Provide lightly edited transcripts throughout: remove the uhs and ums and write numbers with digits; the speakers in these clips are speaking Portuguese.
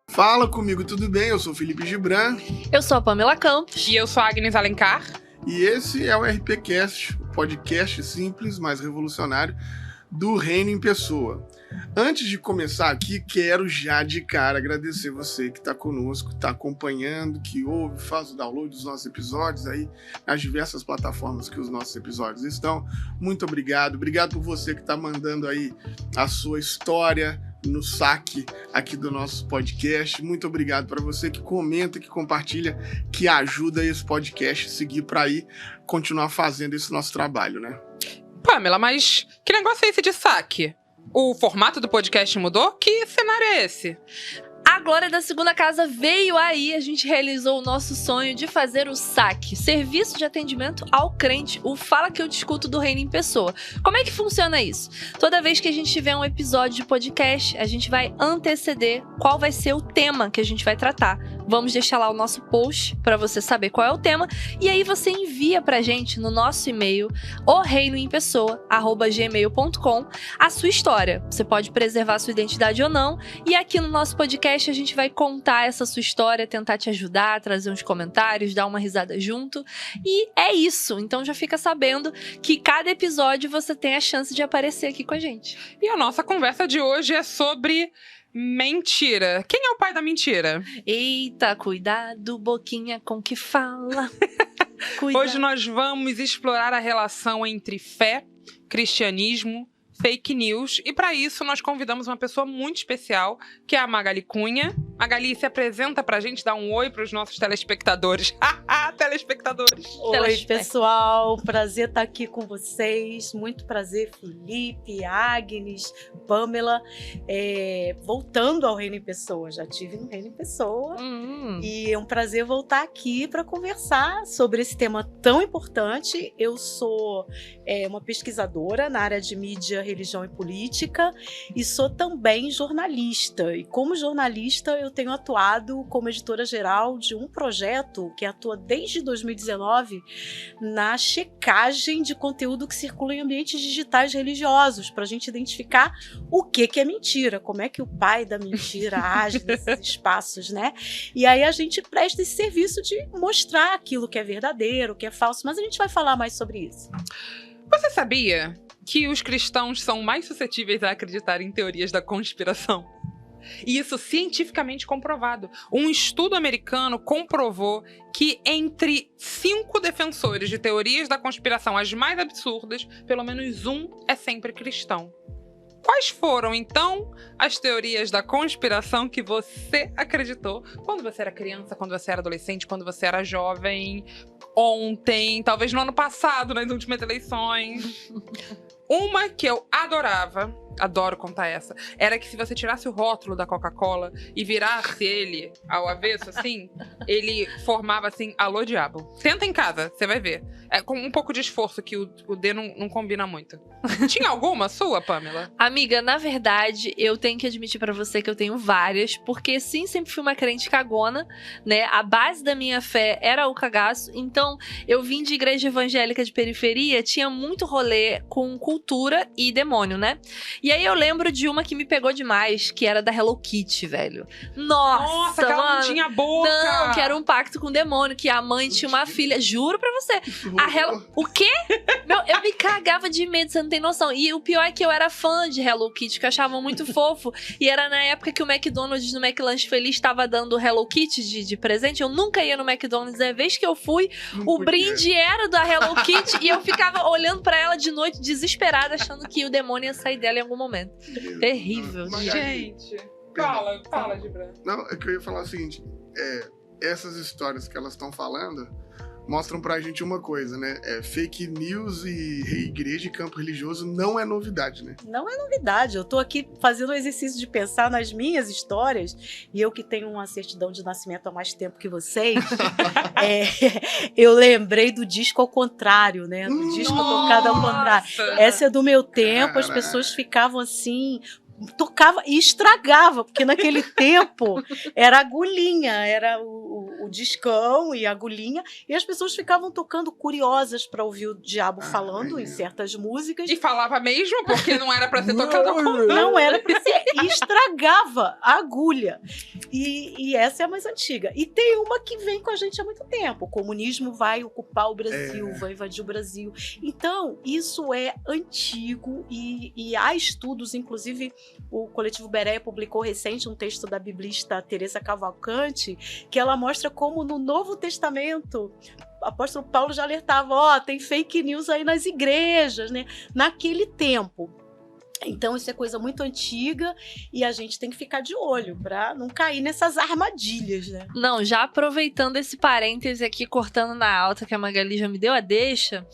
Fala comigo, tudo bem? Eu sou o Felipe Gibran. Eu sou a Pamela Campos. E eu sou a Agnes Alencar. E esse é o RPCast, o podcast simples, mas revolucionário do Reino em Pessoa. Antes de começar aqui, quero já de cara agradecer você que está conosco, está acompanhando, que ouve, faz o download dos nossos episódios aí nas diversas plataformas que os nossos episódios estão. Muito obrigado. Obrigado por você que está mandando aí a sua história no saque aqui do nosso podcast. Muito obrigado para você que comenta, que compartilha, que ajuda esse podcast a seguir para aí continuar fazendo esse nosso trabalho, né? Pamela, mas que negócio é esse de saque? O formato do podcast mudou? Que cenário é esse? A Glória da Segunda Casa veio aí, a gente realizou o nosso sonho de fazer o SAC, Serviço de Atendimento ao Crente, o Fala Que Eu Te Escuto do Reino em Pessoa. Como é que funciona isso? Toda vez que a gente tiver um episódio de podcast, a gente vai anteceder qual vai ser o tema que a gente vai tratar. Vamos deixar lá o nosso post para você saber qual é o tema, e aí você envia pra gente no nosso e-mail, oreinoempessoa@gmail.com, a sua história. Você pode preservar a sua identidade ou não, e aqui no nosso podcast a gente vai contar essa sua história, tentar te ajudar, trazer uns comentários, dar uma risada junto. E é isso. Então já fica sabendo que cada episódio você tem a chance de aparecer aqui com a gente. E a nossa conversa de hoje é sobre mentira. Quem é o pai da mentira? Eita, cuidado, boquinha com que fala. Cuidado. Hoje nós vamos explorar a relação entre fé, cristianismo, fake news, e para isso nós convidamos uma pessoa muito especial, que é a Magali Cunha. Magali, se apresenta pra gente, dá um oi pros nossos telespectadores. Telespectadores. Oi, pessoal, prazer estar aqui com vocês, muito prazer, Felipe, Agnes, Pamela, voltando ao Reino em Pessoa, já estive no Reino em Pessoa, e é um prazer voltar aqui para conversar sobre esse tema tão importante. Eu sou uma pesquisadora na área de mídia, religião e política, e sou também jornalista, e como jornalista eu tenho atuado como editora-geral de um projeto que atua desde 2019 na checagem de conteúdo que circula em ambientes digitais religiosos, para a gente identificar o que é mentira, como é que o pai da mentira age nesses espaços, né? E aí a gente presta esse serviço de mostrar aquilo que é verdadeiro, o que é falso, mas a gente vai falar mais sobre isso. Você sabia que os cristãos são mais suscetíveis a acreditar em teorias da conspiração? E isso cientificamente comprovado. Um estudo americano comprovou que entre 5 defensores de teorias da conspiração, as mais absurdas, pelo menos um é sempre cristão. Quais foram, então, as teorias da conspiração que você acreditou quando você era criança, quando você era adolescente, quando você era jovem, ontem, talvez no ano passado, nas últimas eleições? Uma que eu adoro contar essa, era que se você tirasse o rótulo da Coca-Cola e virasse ele ao avesso, assim, ele formava assim, alô diabo. Tenta em casa, você vai ver. É com um pouco de esforço, que o D não combina muito. Tinha alguma sua, Pamela? Amiga, na verdade, eu tenho que admitir pra você que eu tenho várias, porque sim, sempre fui uma crente cagona, né? A base da minha fé era o cagaço, então eu vim de igreja evangélica de periferia, tinha muito rolê com cultura e demônio, né? E aí eu lembro de uma que me pegou demais, que era da Hello Kitty, velho. Nossa, que ela mano, não tinha boca! Não, que era um pacto com o demônio, que a mãe tinha uma filha, juro pra você. O quê? Eu me cagava de medo, você não tem noção. E o pior é que eu era fã de Hello Kitty, que eu achava muito fofo. E era na época que o McDonald's no McLanche Feliz estava dando Hello Kitty de presente. Eu nunca ia no McDonald's. A vez que eu fui, o brinde era da Hello Kitty. E eu ficava olhando pra ela de noite, desesperada, achando que o demônio ia sair dela em algum momento. Terrível. Gente, fala, Gibran. Não, é que eu ia falar o seguinte, essas histórias que elas estão falando mostram pra gente uma coisa, né? Fake news e igreja e campo religioso não é novidade, né? Não é novidade. Eu tô aqui fazendo o exercício de pensar nas minhas histórias, e eu que tenho uma certidão de nascimento há mais tempo que vocês, eu lembrei do disco ao contrário, né? Do disco tocado ao contrário. Essa é do meu tempo, as pessoas ficavam assim... tocava e estragava, porque naquele tempo era agulhinha, era o discão e a agulhinha, e as pessoas ficavam tocando curiosas para ouvir o diabo falando em certas músicas. E falava mesmo, porque não era pra ser tocado ao contrário. Não era pra ser. E estragava a agulha. E essa é a mais antiga. E tem uma que vem com a gente há muito tempo. O comunismo vai ocupar o Brasil, vai invadir o Brasil. Então, isso é antigo e há estudos, inclusive o Coletivo Berea publicou recente um texto da biblista Teresa Cavalcante, que ela mostra como no Novo Testamento o apóstolo Paulo já alertava, tem fake news aí nas igrejas, né? Naquele tempo. Então isso é coisa muito antiga e a gente tem que ficar de olho para não cair nessas armadilhas, né? Não, já aproveitando esse parêntese aqui, cortando na alta que a Magali já me deu a deixa,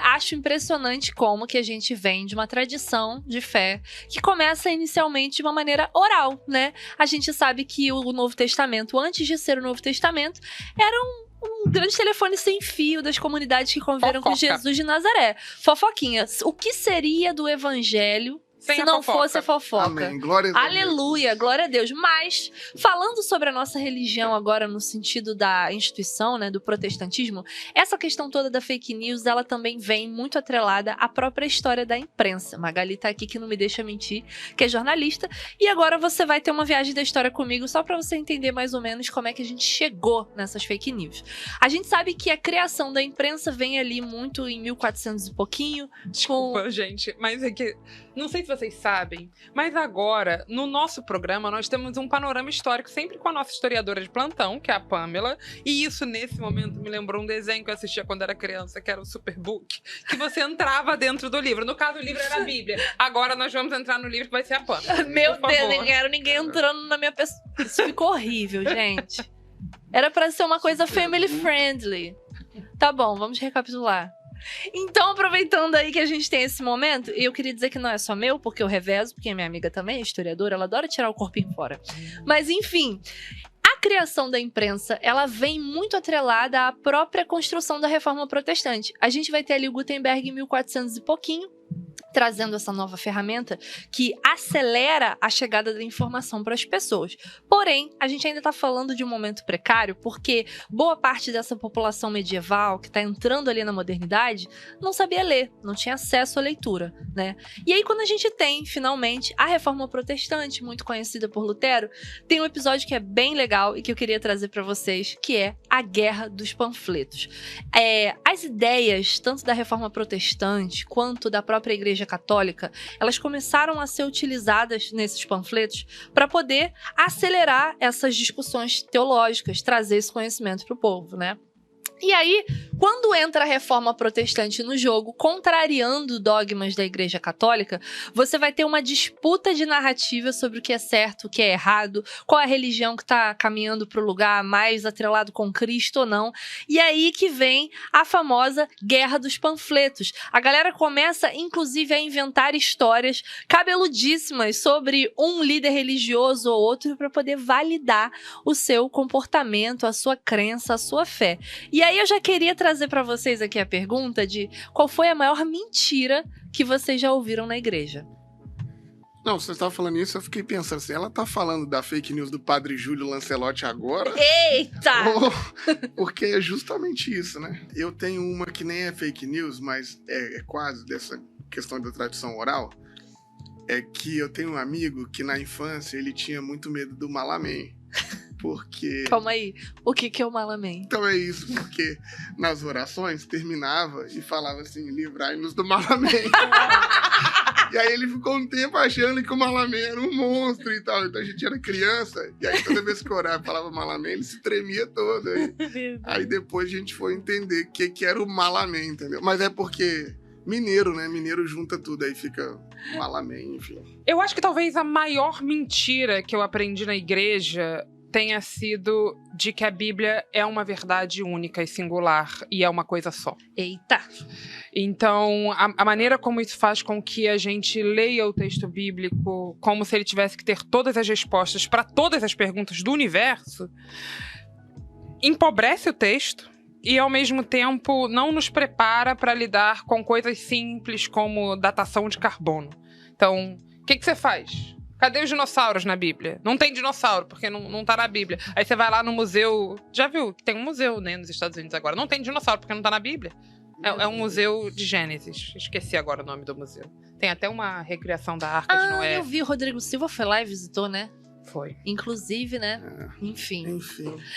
acho impressionante como que a gente vem de uma tradição de fé que começa inicialmente de uma maneira oral, né? A gente sabe que o Novo Testamento, antes de ser o Novo Testamento, era um grande telefone sem fio das comunidades que conviveram com Jesus de Nazaré. Fofoquinha. O que seria do evangelho se não fosse a fofoca? Amém. Glória a Deus. Aleluia, glória a Deus. Mas, falando sobre a nossa religião agora no sentido da instituição, né, do protestantismo, essa questão toda da fake news, ela também vem muito atrelada à própria história da imprensa. Magali tá aqui que não me deixa mentir, que é jornalista. E agora você vai ter uma viagem da história comigo, só pra você entender mais ou menos como é que a gente chegou nessas fake news. A gente sabe que a criação da imprensa vem ali muito em 1400 e pouquinho. Desculpa, gente, mas é que... Não sei se vocês sabem, mas agora, no nosso programa, nós temos um panorama histórico sempre com a nossa historiadora de plantão, que é a Pamela. E isso, nesse momento, me lembrou um desenho que eu assistia quando era criança, que era o Superbook, que você entrava dentro do livro. No caso, o livro era a Bíblia. Agora nós vamos entrar no livro que vai ser a Pamela. Meu Deus, não quero ninguém entrando na minha pessoa. Isso ficou horrível, gente. Era pra ser uma coisa family friendly. Tá bom, vamos recapitular. Então, aproveitando aí que a gente tem esse momento, eu queria dizer que não é só meu, porque eu revezo, porque minha amiga também é historiadora, ela adora tirar o corpinho fora. Mas, enfim, a criação da imprensa, ela vem muito atrelada à própria construção da Reforma Protestante. A gente vai ter ali o Gutenberg em 1400 e pouquinho, trazendo essa nova ferramenta que acelera a chegada da informação para as pessoas. Porém, a gente ainda está falando de um momento precário, porque boa parte dessa população medieval que está entrando ali na modernidade não sabia ler, não tinha acesso à leitura, né? E aí, quando a gente tem, finalmente, a Reforma Protestante, muito conhecida por Lutero, tem um episódio que é bem legal e que eu queria trazer para vocês, que é a Guerra dos Panfletos. As ideias, tanto da Reforma Protestante quanto da própria Igreja Católica, elas começaram a ser utilizadas nesses panfletos para poder acelerar essas discussões teológicas, trazer esse conhecimento para o povo, né? E aí, quando entra a Reforma Protestante no jogo, contrariando dogmas da Igreja Católica, você vai ter uma disputa de narrativa sobre o que é certo, o que é errado, qual é a religião que está caminhando para o lugar mais atrelado com Cristo ou não. E aí que vem a famosa Guerra dos Panfletos. A galera começa, inclusive, a inventar histórias cabeludíssimas sobre um líder religioso ou outro para poder validar o seu comportamento, a sua crença, a sua fé. E aí eu já queria trazer para vocês aqui a pergunta de qual foi a maior mentira que vocês já ouviram na igreja? Não, você estava falando isso, eu fiquei pensando assim, ela tá falando da fake news do Padre Júlio Lancelotti agora? Eita! Porque é justamente isso, né? Eu tenho uma que nem é fake news, mas é quase dessa questão da tradição oral. É que eu tenho um amigo que na infância ele tinha muito medo do Malamém. Porque... Calma aí, o que é o Malamém? Então é isso, porque nas orações terminava e falava assim, livrai-nos do Malamém. E aí ele ficou um tempo achando que o Malamém era um monstro e tal. Então a gente era criança, e aí toda vez que eu orava e falava Malamém, ele se tremia todo. Aí depois a gente foi entender o que era o Malamém, entendeu? Mas é porque... Mineiro, né? Mineiro junta tudo, aí fica Malamém, enfim. Eu acho que talvez a maior mentira que eu aprendi na igreja tenha sido de que a Bíblia é uma verdade única e singular e é uma coisa só. Eita! Então, a maneira como isso faz com que a gente leia o texto bíblico como se ele tivesse que ter todas as respostas para todas as perguntas do universo, empobrece o texto. E, ao mesmo tempo, não nos prepara para lidar com coisas simples como datação de carbono. Então, o que você faz? Cadê os dinossauros na Bíblia? Não tem dinossauro, porque não tá na Bíblia. Aí você vai lá no museu... Já viu? Tem um museu, né, nos Estados Unidos agora. Não tem dinossauro, porque não tá na Bíblia. É um museu de Gênesis. Esqueci agora o nome do museu. Tem até uma recriação da Arca de Noé. Eu vi, o Rodrigo Silva foi lá e visitou, né? Foi. Inclusive, né? Enfim.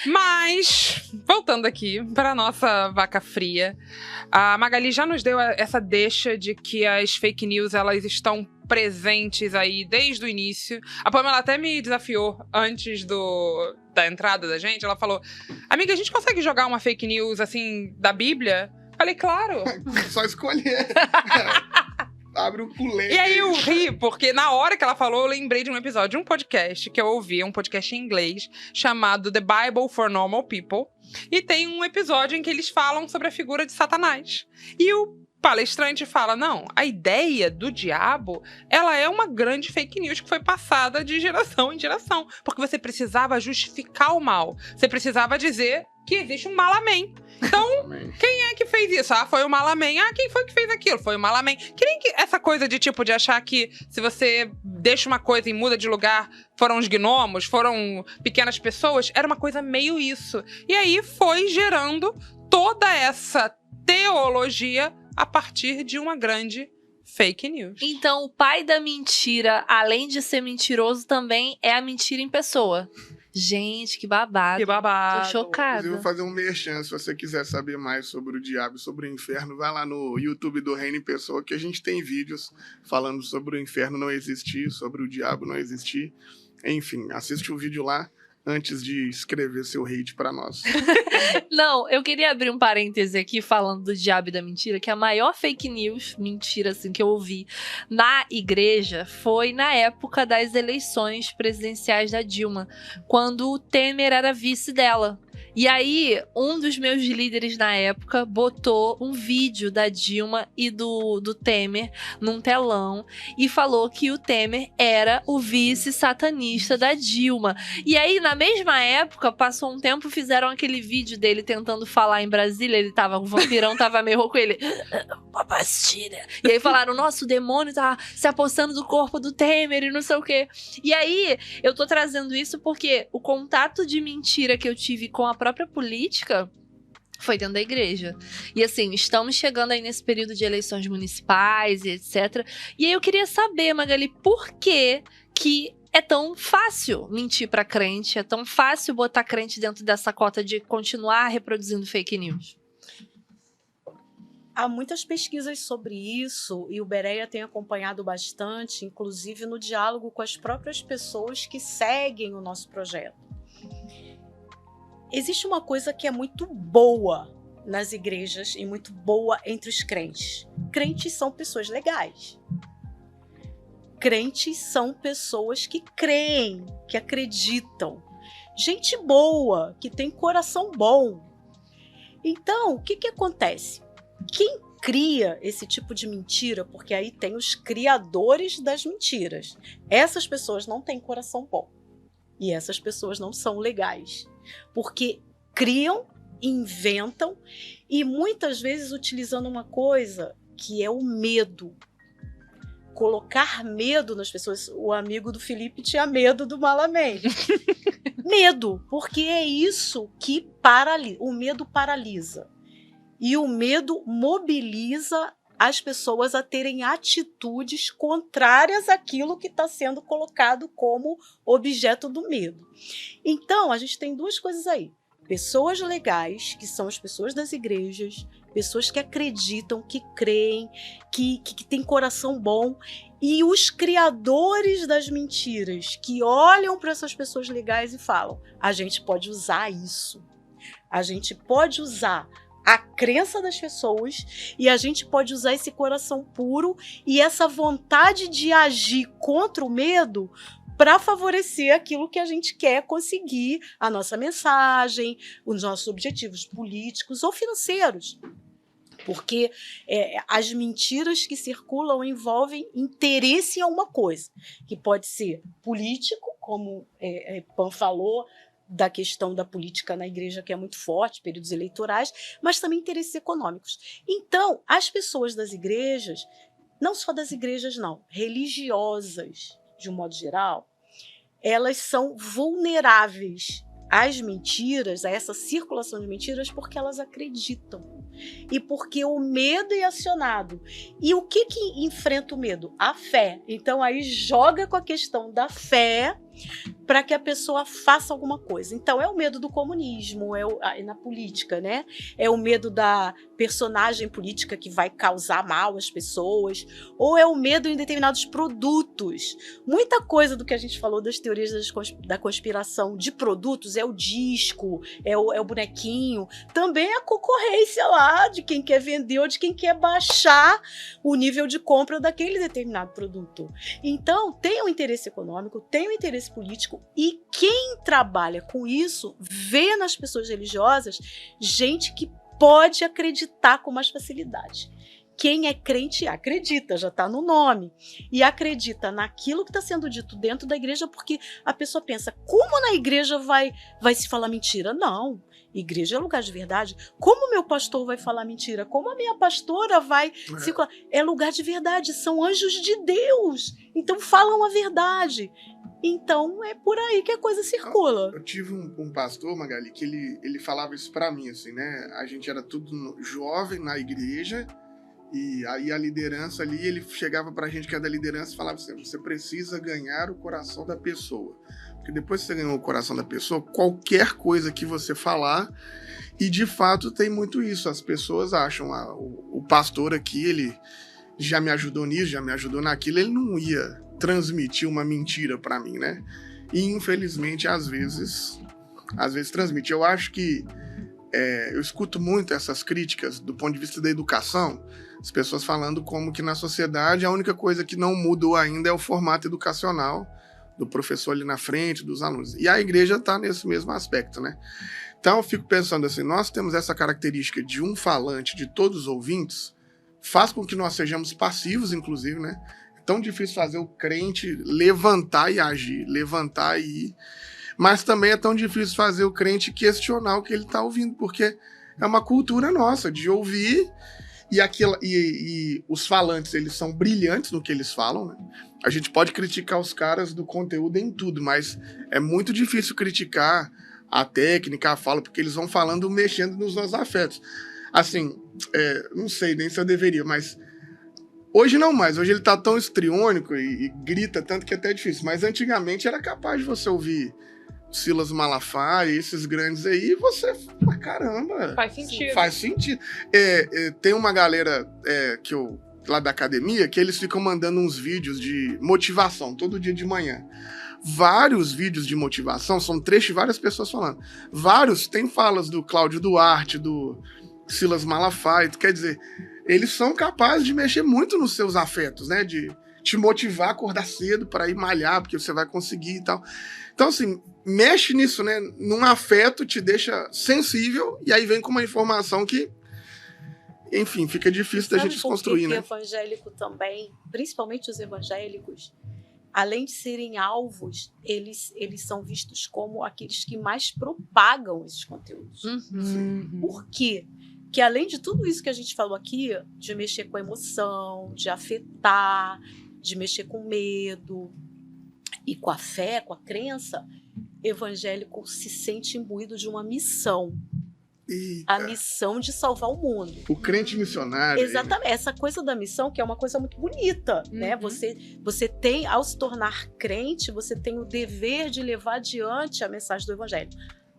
Mas, voltando aqui para nossa vaca fria, a Magali já nos deu essa deixa de que as fake news, elas estão presentes aí desde o início. A Pamela até me desafiou antes da entrada da gente. Ela falou, amiga, a gente consegue jogar uma fake news, assim, da Bíblia? Falei, claro. Só escolher. Abre o culé. E aí eu ri, porque na hora que ela falou, eu lembrei de um episódio de um podcast que eu ouvi, um podcast em inglês, chamado The Bible for Normal People. E tem um episódio em que eles falam sobre a figura de Satanás. E o palestrante fala, não, a ideia do diabo, ela é uma grande fake news que foi passada de geração em geração. Porque você precisava justificar o mal. Você precisava dizer que existe um Malamém. Então, quem é que fez isso? Ah, foi o Malamém. Ah, quem foi que fez aquilo? Foi o Malamém. Que nem essa coisa de tipo, de achar que se você deixa uma coisa e muda de lugar, foram os gnomos, foram pequenas pessoas, era uma coisa meio isso. E aí foi gerando toda essa teologia a partir de uma grande fake news. Então, o pai da mentira, além de ser mentiroso, também é a mentira em pessoa. Gente, que babado. Que babado. Tô chocada. Inclusive, vou fazer um merchan. Se você quiser saber mais sobre o diabo e sobre o inferno, vai lá no YouTube do Reino em Pessoa, que a gente tem vídeos falando sobre o inferno não existir, sobre o diabo não existir. Enfim, assiste o vídeo lá antes de escrever seu hate pra nós. Não, eu queria abrir um parêntese aqui falando do diabo e da mentira, que a maior fake news, mentira assim, que eu ouvi na igreja foi na época das eleições presidenciais da Dilma, quando o Temer era vice dela. E aí, um dos meus líderes na época botou um vídeo da Dilma e do Temer num telão e falou que o Temer era o vice satanista da Dilma. E aí, na mesma época, passou um tempo, fizeram aquele vídeo dele tentando falar em Brasília, o vampirão tava meio rouco, ele... Pastilha. E aí falaram, nossa, o demônio tá se apossando do corpo do Temer e não sei o quê. E aí, eu tô trazendo isso porque o contato de mentira que eu tive com a própria política foi dentro da igreja. E assim, estamos chegando aí nesse período de eleições municipais e etc. E aí eu queria saber, Magali, por que é tão fácil mentir pra crente, é tão fácil botar crente dentro dessa cota de continuar reproduzindo fake news? Há muitas pesquisas sobre isso e o Bereia tem acompanhado bastante, inclusive no diálogo com as próprias pessoas que seguem o nosso projeto. Existe uma coisa que é muito boa nas igrejas e muito boa entre os crentes. Crentes são pessoas legais. Crentes são pessoas que creem, que acreditam. Gente boa, que tem coração bom. Então, o que acontece? Quem cria esse tipo de mentira, porque aí tem os criadores das mentiras, essas pessoas não têm coração bom. E essas pessoas não são legais. Porque criam, inventam e muitas vezes utilizando uma coisa que é o medo. Colocar medo nas pessoas. O amigo do Felipe tinha medo do Malamém. Medo, porque é isso que paralisa. O medo paralisa. E o medo mobiliza as pessoas a terem atitudes contrárias àquilo que está sendo colocado como objeto do medo. Então, a gente tem duas coisas aí. Pessoas legais, que são as pessoas das igrejas, pessoas que acreditam, que creem, que têm coração bom, e os criadores das mentiras, que olham para essas pessoas legais e falam, a gente pode usar isso. A gente pode usar a crença das pessoas e a gente pode usar esse coração puro e essa vontade de agir contra o medo para favorecer aquilo que a gente quer conseguir, a nossa mensagem, os nossos objetivos políticos ou financeiros. Porque as mentiras que circulam envolvem interesse em alguma coisa, que pode ser político, como Pan falou, da questão da política na igreja, que é muito forte, períodos eleitorais, mas também interesses econômicos. Então, as pessoas das igrejas, não só das igrejas não, religiosas, de um modo geral, elas são vulneráveis às mentiras, a essa circulação de mentiras, porque elas acreditam. E porque o medo é acionado. E o que enfrenta o medo? A fé. Então aí joga com a questão da fé para que a pessoa faça alguma coisa. Então é o medo do comunismo, na política, né? É o medo da personagem política que vai causar mal às pessoas, ou é o medo em determinados produtos. Muita coisa do que a gente falou das teorias da conspiração de produtos é o disco, é o bonequinho, também é a concorrência lá de quem quer vender ou de quem quer baixar o nível de compra daquele determinado produto. Então tem o interesse econômico, tem o interesse político, e quem trabalha com isso vê nas pessoas religiosas gente que pode acreditar com mais facilidade. Quem é crente acredita, já está no nome, e acredita naquilo que está sendo dito dentro da igreja, porque a pessoa pensa, como na igreja vai se falar mentira? Não, igreja é lugar de verdade. Como meu pastor vai falar mentira? Como a minha pastora vai se falar? É lugar de verdade, são anjos de Deus, então falam a verdade. Então é por aí que a coisa circula. Eu tive um pastor, Magali, que ele falava isso pra mim, assim, né? A gente era tudo jovem na igreja, e aí a liderança ali, ele chegava pra gente que é da liderança e falava assim, você precisa ganhar o coração da pessoa. Porque depois que você ganhou o coração da pessoa, qualquer coisa que você falar, e de fato tem muito isso, as pessoas acham, o pastor aqui, ele já me ajudou nisso, já me ajudou naquilo, ele não ia transmitir uma mentira pra mim, né? E infelizmente às vezes transmite. Eu acho que eu escuto muito essas críticas do ponto de vista da educação, as pessoas falando como que na sociedade a única coisa que não mudou ainda é o formato educacional do professor ali na frente, dos alunos. E a igreja está nesse mesmo aspecto, né? Então eu fico pensando assim, nós temos essa característica de um falante de todos os ouvintes, faz com que nós sejamos passivos, inclusive, né? É tão difícil fazer o crente levantar e agir, levantar e ir. Mas também é tão difícil fazer o crente questionar o que ele está ouvindo, porque é uma cultura nossa de ouvir, e os falantes, eles são brilhantes no que eles falam, né? A gente pode criticar os caras do conteúdo em tudo, mas é muito difícil criticar a técnica, a fala, porque eles vão falando, mexendo nos nossos afetos. Assim, não sei nem se eu deveria, mas hoje não mais. Hoje ele tá tão histriônico e grita tanto que é até difícil. Mas antigamente era capaz de você ouvir Silas Malafaia, esses grandes aí, e você fala, caramba. Faz sentido. Faz sentido. Tem uma galera lá da academia que eles ficam mandando uns vídeos de motivação todo dia de manhã. Vários vídeos de motivação, são trechos de várias pessoas falando. Vários tem falas do Cláudio Duarte, do Silas Malafaia, quer dizer, eles são capazes de mexer muito nos seus afetos, né? De te motivar a acordar cedo para ir malhar, porque você vai conseguir e tal. Então, assim, mexe nisso, né? Num afeto, te deixa sensível, e aí vem com uma informação que, enfim, fica difícil da gente desconstruir, né? O evangélico também, principalmente os evangélicos, além de serem alvos, eles são vistos como aqueles que mais propagam esses conteúdos. Por quê? Que além de tudo isso que a gente falou aqui, de mexer com a emoção, de afetar, de mexer com medo e com a fé, com a crença, evangélico se sente imbuído de uma missão. Eita. A missão de salvar o mundo. O crente missionário. Exatamente. Essa coisa da missão, que é uma coisa muito bonita, né? Você tem, ao se tornar crente, você tem o dever de levar adiante a mensagem do evangelho.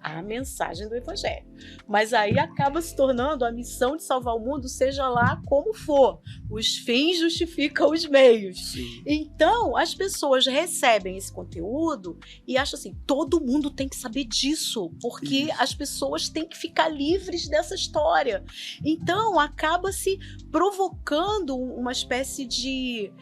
A mensagem do evangelho. Mas aí acaba se tornando a missão de salvar o mundo, seja lá como for. Os fins justificam os meios. Sim. Então, as pessoas recebem esse conteúdo e acham assim, todo mundo tem que saber disso, porque as pessoas têm que ficar livres dessa história. Então, acaba se provocando uma espécie de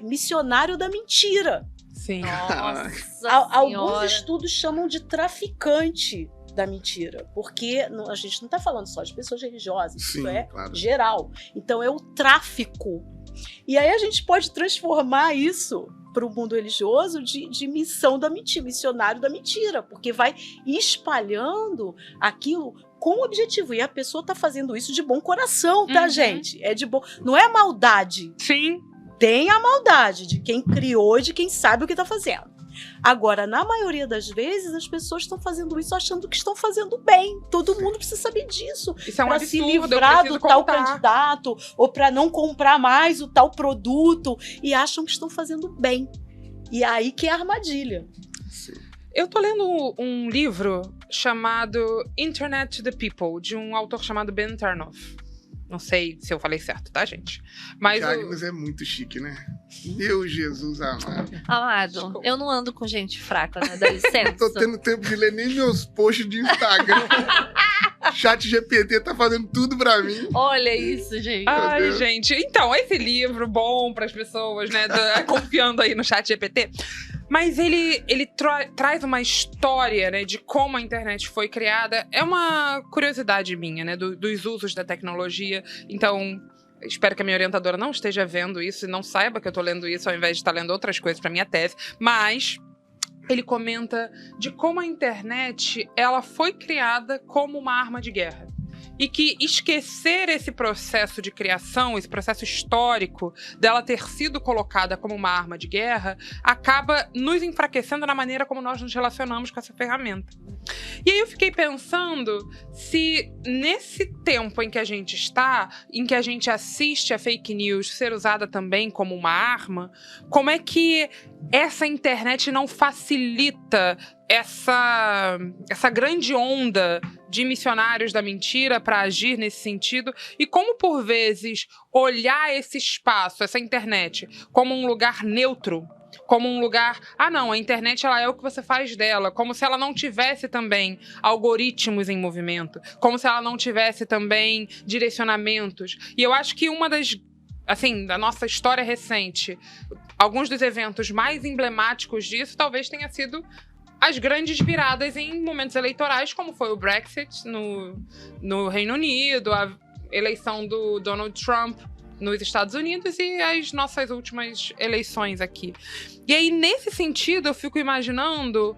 missionário da mentira. Sim. Nossa Alguns estudos chamam de traficante da mentira, porque a gente não está falando só de pessoas religiosas, Sim, isso é claro. geral. Então é o tráfico. E aí a gente pode transformar isso para o mundo religioso de missão da mentira, missionário da mentira, porque vai espalhando aquilo com objetivo. E a pessoa está fazendo isso de bom coração, tá, gente? É de bom. Não é maldade. Sim. tem a maldade de quem criou e de quem sabe o que está fazendo. Agora, na maioria das vezes, as pessoas estão fazendo isso achando que estão fazendo bem. Todo mundo precisa saber disso. Isso é um Para absurdo, se eu livrar preciso do tal contar. candidato, ou para não comprar mais o tal produto, e acham que estão fazendo bem. E aí que é a armadilha. Eu tô lendo um livro chamado Internet to the People, de um autor chamado Ben Turnoff. Não sei se eu falei certo, tá, gente? Mas Agnes é muito chique, né? Meu Jesus amado. Amado, Desculpa. eu não ando com gente fraca, né? Dá licença. Não tô tendo tempo de ler nem meus posts de Instagram. Chat GPT tá fazendo tudo pra mim. Olha isso, gente. Ai, Deus. gente. Então, esse livro bom para as pessoas, né? Confiando aí no chat GPT. Mas ele traz uma história, né, de como a internet foi criada. É uma curiosidade minha, né, dos usos da tecnologia. Então, espero que a minha orientadora não esteja vendo isso e não saiba que eu tô lendo isso ao invés de estar lendo outras coisas para minha tese. Mas ele comenta de como a internet ela foi criada como uma arma de guerra. E que esquecer esse processo de criação, esse processo histórico dela ter sido colocada como uma arma de guerra, acaba nos enfraquecendo na maneira como nós nos relacionamos com essa ferramenta. E aí eu fiquei pensando se nesse tempo em que a gente está, em que a gente assiste a fake news ser usada também como uma arma, como é que essa internet não facilita essa grande onda de missionários da mentira para agir nesse sentido, e como, por vezes, olhar esse espaço, essa internet, como um lugar neutro, como um lugar, não, a internet ela é o que você faz dela, como se ela não tivesse também algoritmos em movimento, como se ela não tivesse também direcionamentos. E eu acho que uma das, assim, da nossa história recente, alguns dos eventos mais emblemáticos disso talvez tenha sido as grandes viradas em momentos eleitorais, como foi o Brexit no Reino Unido, a eleição do Donald Trump nos Estados Unidos e as nossas últimas eleições aqui. E aí, nesse sentido, eu fico imaginando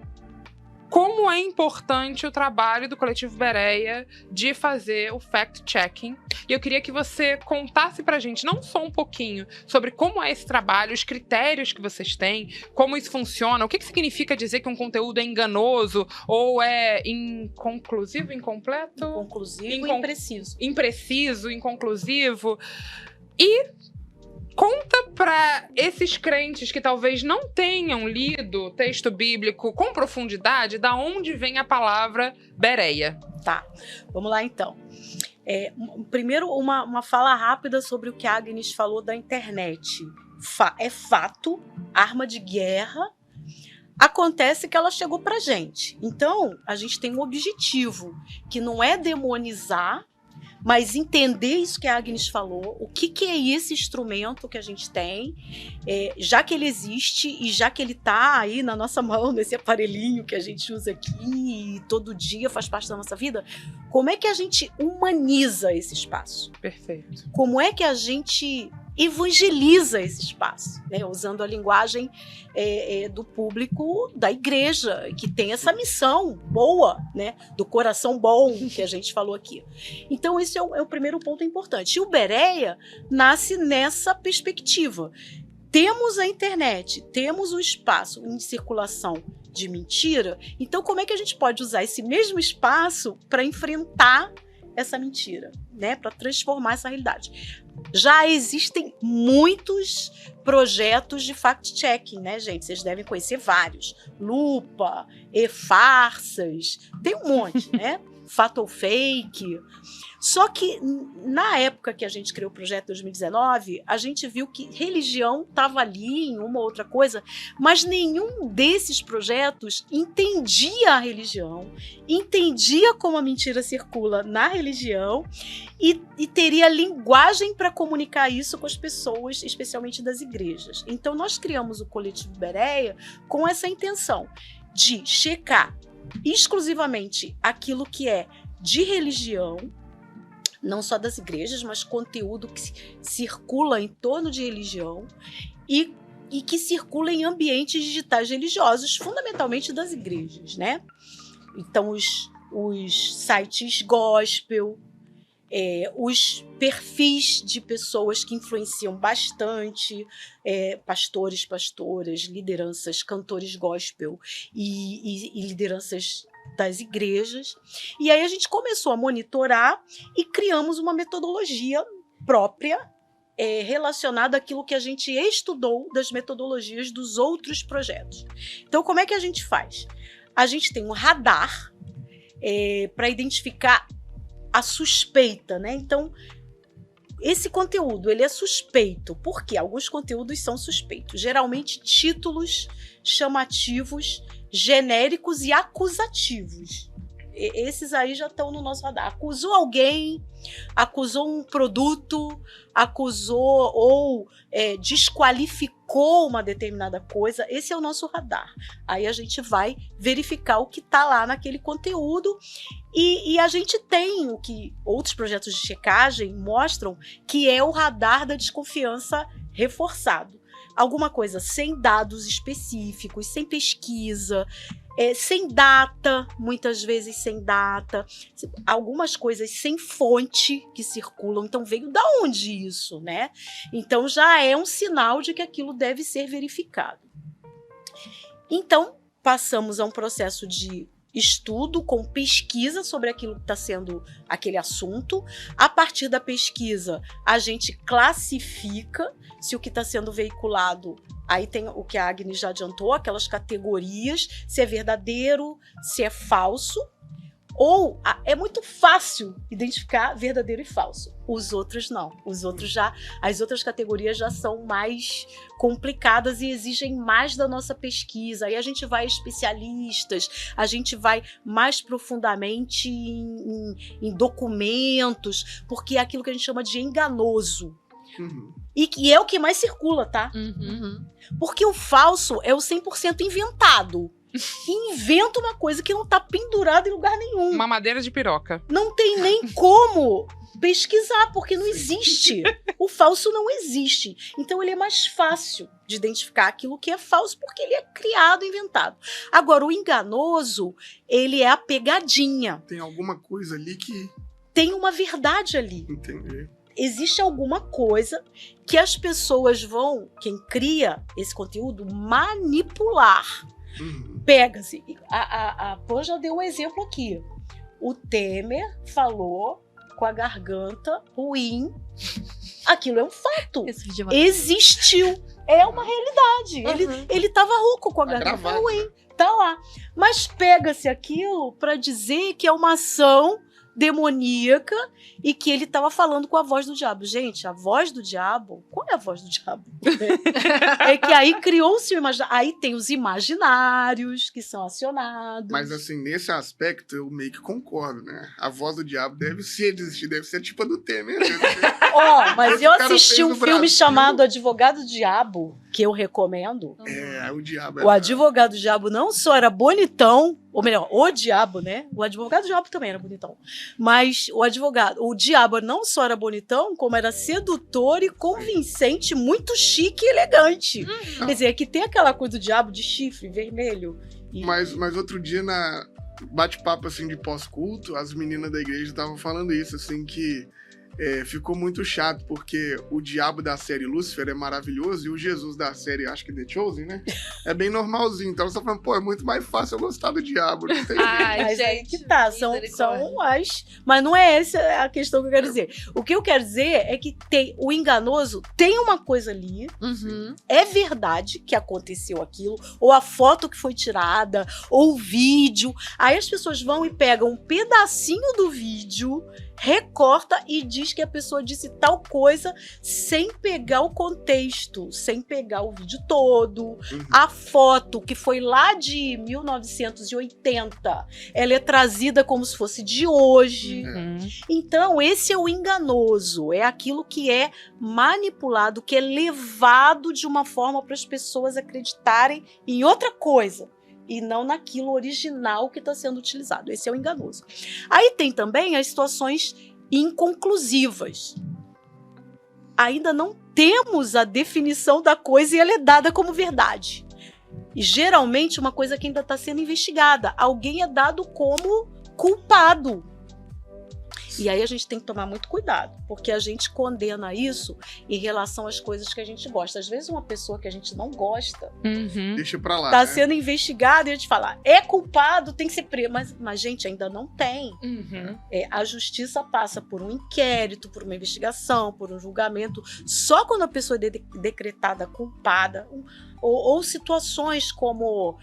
como é importante o trabalho do Coletivo Bereia de fazer o fact-checking. E eu queria que você contasse pra gente, não só um pouquinho, sobre como é esse trabalho, os critérios que vocês têm, como isso funciona, o que significa dizer que um conteúdo é enganoso ou é inconclusivo, incompleto? Inconclusivo e impreciso. Impreciso, inconclusivo. E conta para esses crentes que talvez não tenham lido o texto bíblico com profundidade, da onde vem a palavra Bereia. Tá, vamos lá então. Primeiro, uma fala rápida sobre o que a Agnes falou da internet. É fato, arma de guerra. Acontece que ela chegou pra gente. Então, a gente tem um objetivo, que não é demonizar, mas entender isso que a Agnes falou, o que é esse instrumento que a gente tem, já que ele existe e já que ele está aí na nossa mão, nesse aparelhinho que a gente usa aqui e todo dia faz parte da nossa vida, como é que a gente humaniza esse espaço? Perfeito. Como é que a gente evangeliza esse espaço, né? Usando a linguagem do público da igreja, que tem essa missão boa, né? Do coração bom, que a gente falou aqui. Então, esse é o primeiro ponto importante. E o Bereia nasce nessa perspectiva. Temos a internet, temos o espaço em circulação de mentira, então como é que a gente pode usar esse mesmo espaço para enfrentar essa mentira, né? Para transformar essa realidade? Já existem muitos projetos de fact-checking, né, gente? Vocês devem conhecer vários. Lupa, E-Farsas, tem um monte, né? Fato ou Fake. Só que, na época que a gente criou o projeto em 2019, a gente viu que religião estava ali em uma ou outra coisa, mas nenhum desses projetos entendia a religião, entendia como a mentira circula na religião e teria linguagem para comunicar isso com as pessoas, especialmente das igrejas. Então, nós criamos o Coletivo Bereia com essa intenção de checar exclusivamente aquilo que é de religião, não só das igrejas, mas conteúdo que circula em torno de religião e que circula em ambientes digitais religiosos, fundamentalmente das igrejas, né? Então, os sites gospel, os perfis de pessoas que influenciam bastante, pastores, pastoras, lideranças, cantores gospel e lideranças das igrejas. E aí a gente começou a monitorar e criamos uma metodologia própria relacionada àquilo que a gente estudou das metodologias dos outros projetos. Então, como é que a gente faz? A gente tem um radar para identificar a suspeita, né? Então, esse conteúdo, ele é suspeito. Por quê? Alguns conteúdos são suspeitos. Geralmente, títulos chamativos, genéricos e acusativos. Esses aí já estão no nosso radar. Acusou alguém, acusou um produto, acusou ou desqualificou uma determinada coisa. Esse é o nosso radar. Aí a gente vai verificar o que está lá naquele conteúdo e a gente tem o que outros projetos de checagem mostram, que é o radar da desconfiança reforçado. Alguma coisa sem dados específicos, sem pesquisa, sem data, muitas vezes sem data, algumas coisas sem fonte que circulam. Então, veio da onde isso, né? Então, já é um sinal de que aquilo deve ser verificado. Então, passamos a um processo de estudo com pesquisa sobre aquilo que está sendo aquele assunto. A partir da pesquisa, a gente classifica se o que está sendo veiculado. Aí tem o que a Agnes já adiantou, aquelas categorias, se é verdadeiro, se é falso. Ou é muito fácil identificar verdadeiro e falso. Os outros não. As outras categorias já são mais complicadas e exigem mais da nossa pesquisa. Aí a gente vai a especialistas, a gente vai mais profundamente em documentos, porque é aquilo que a gente chama de enganoso. Uhum. E é o que mais circula, tá? Uhum. Porque o falso é o 100% inventado. Inventa uma coisa que não tá pendurada em lugar nenhum. Uma madeira de piroca. Não tem nem como pesquisar, porque não existe. O falso não existe. Então ele é mais fácil de identificar aquilo que é falso, porque ele é criado, inventado. Agora, o enganoso, ele é a pegadinha. Tem alguma coisa ali que... Tem uma verdade ali. Entendi. Existe alguma coisa que as pessoas vão, quem cria esse conteúdo, manipular. Uhum. Pega-se. A Pan já deu um exemplo aqui. O Temer falou com a garganta ruim. Aquilo é um fato. Esse vídeo é Existiu. É uma realidade. Uhum. Ele tava rouco com a Tá garganta gravado, ruim. né? Tá lá. Mas pega-se aquilo para dizer que é uma ação demoníaca e que ele estava falando com a voz do diabo. Gente, a voz do diabo... Qual é a voz do diabo? É que aí criou-se o imaginário. Aí tem os imaginários que são acionados. Mas assim, nesse aspecto, eu meio que concordo, né? A voz do diabo deve existir, deve ser tipo a do Temer. Mas Esse eu cara assisti fez um no filme Brasil. chamado Advogado Diabo, que eu recomendo. É, o diabo O advogado diabo não só era bonitão, ou melhor, o diabo, né? O advogado diabo também era bonitão. Mas o diabo não só era bonitão, como era sedutor e convincente, muito chique e elegante. Quer dizer, aqui tem aquela coisa do diabo de chifre vermelho. Mas outro dia, na bate-papo assim de pós-culto, as meninas da igreja estavam falando isso, assim, que ficou muito chato, porque o diabo da série Lúcifer é maravilhoso e o Jesus da série, acho que The Chosen, né? É bem normalzinho. Então você tá falando, pô, é muito mais fácil eu gostar do diabo. Não tem Ai, Mas aí gente, que tá, são as... Mas não é essa a questão que eu quero dizer. O que eu quero dizer é que o enganoso tem uma coisa ali, Uhum. é verdade que aconteceu aquilo, ou a foto que foi tirada, ou o vídeo. Aí as pessoas vão e pegam um pedacinho do vídeo, recorta e diz que a pessoa disse tal coisa sem pegar o contexto, sem pegar o vídeo todo. A foto, que foi lá de 1980, ela é trazida como se fosse de hoje. Então, esse é o enganoso, é aquilo que é manipulado, que é levado de uma forma para as pessoas acreditarem em outra coisa e não naquilo original que está sendo utilizado. Esse é o enganoso. Aí tem também as situações inconclusivas. Ainda não temos a definição da coisa e ela é dada como verdade. E geralmente uma coisa que ainda está sendo investigada. Alguém é dado como culpado. E aí a gente tem que tomar muito cuidado, porque a gente condena isso em relação às coisas que a gente gosta. Às vezes uma pessoa que a gente não gosta Deixa pra lá. tá né? sendo investigada e a gente fala, é culpado, tem que ser preso. Mas gente, ainda não tem. A justiça passa por um inquérito, por uma investigação, por um julgamento. Só quando a pessoa é decretada culpada, ou situações como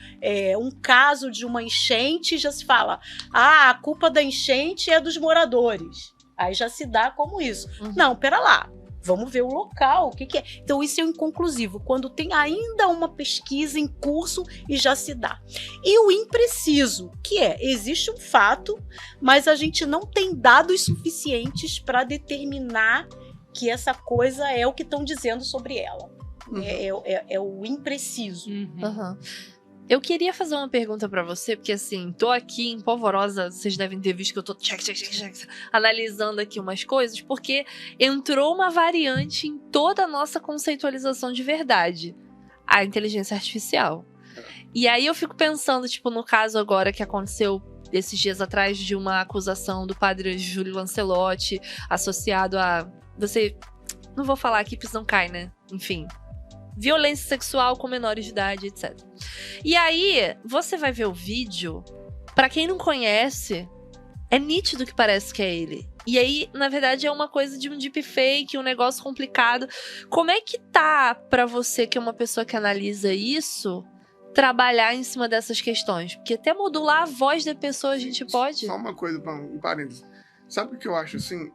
um caso de uma enchente, já se fala, a culpa da enchente é dos moradores. Aí já se dá como isso. Não, pera lá. Vamos ver o local, o que é. Então isso é inconclusivo, quando tem ainda uma pesquisa em curso e já se dá. E o impreciso, que existe um fato, mas a gente não tem dados suficientes para determinar que essa coisa é o que estão dizendo sobre ela. É o impreciso. Eu queria fazer uma pergunta pra você, porque assim, tô aqui em Polvorosa, vocês devem ter visto que eu tô analisando aqui umas coisas, porque entrou uma variante em toda a nossa conceitualização de verdade, a inteligência artificial. E aí eu fico pensando, tipo, no caso agora que aconteceu esses dias atrás de uma acusação do padre Júlio Lancelotti associado a... Não vou falar aqui, porque não cai, né? Enfim... violência sexual com menores de idade, etc. E aí, você vai ver o vídeo, pra quem não conhece, é nítido que parece que é ele. E aí, na verdade, é uma coisa de um deepfake, um negócio complicado. Como é que tá pra você, que é uma pessoa que analisa isso, trabalhar em cima dessas questões? Porque até modular a voz da pessoa a gente pode. Só uma coisa, um parênteses. Sabe o que eu acho, assim?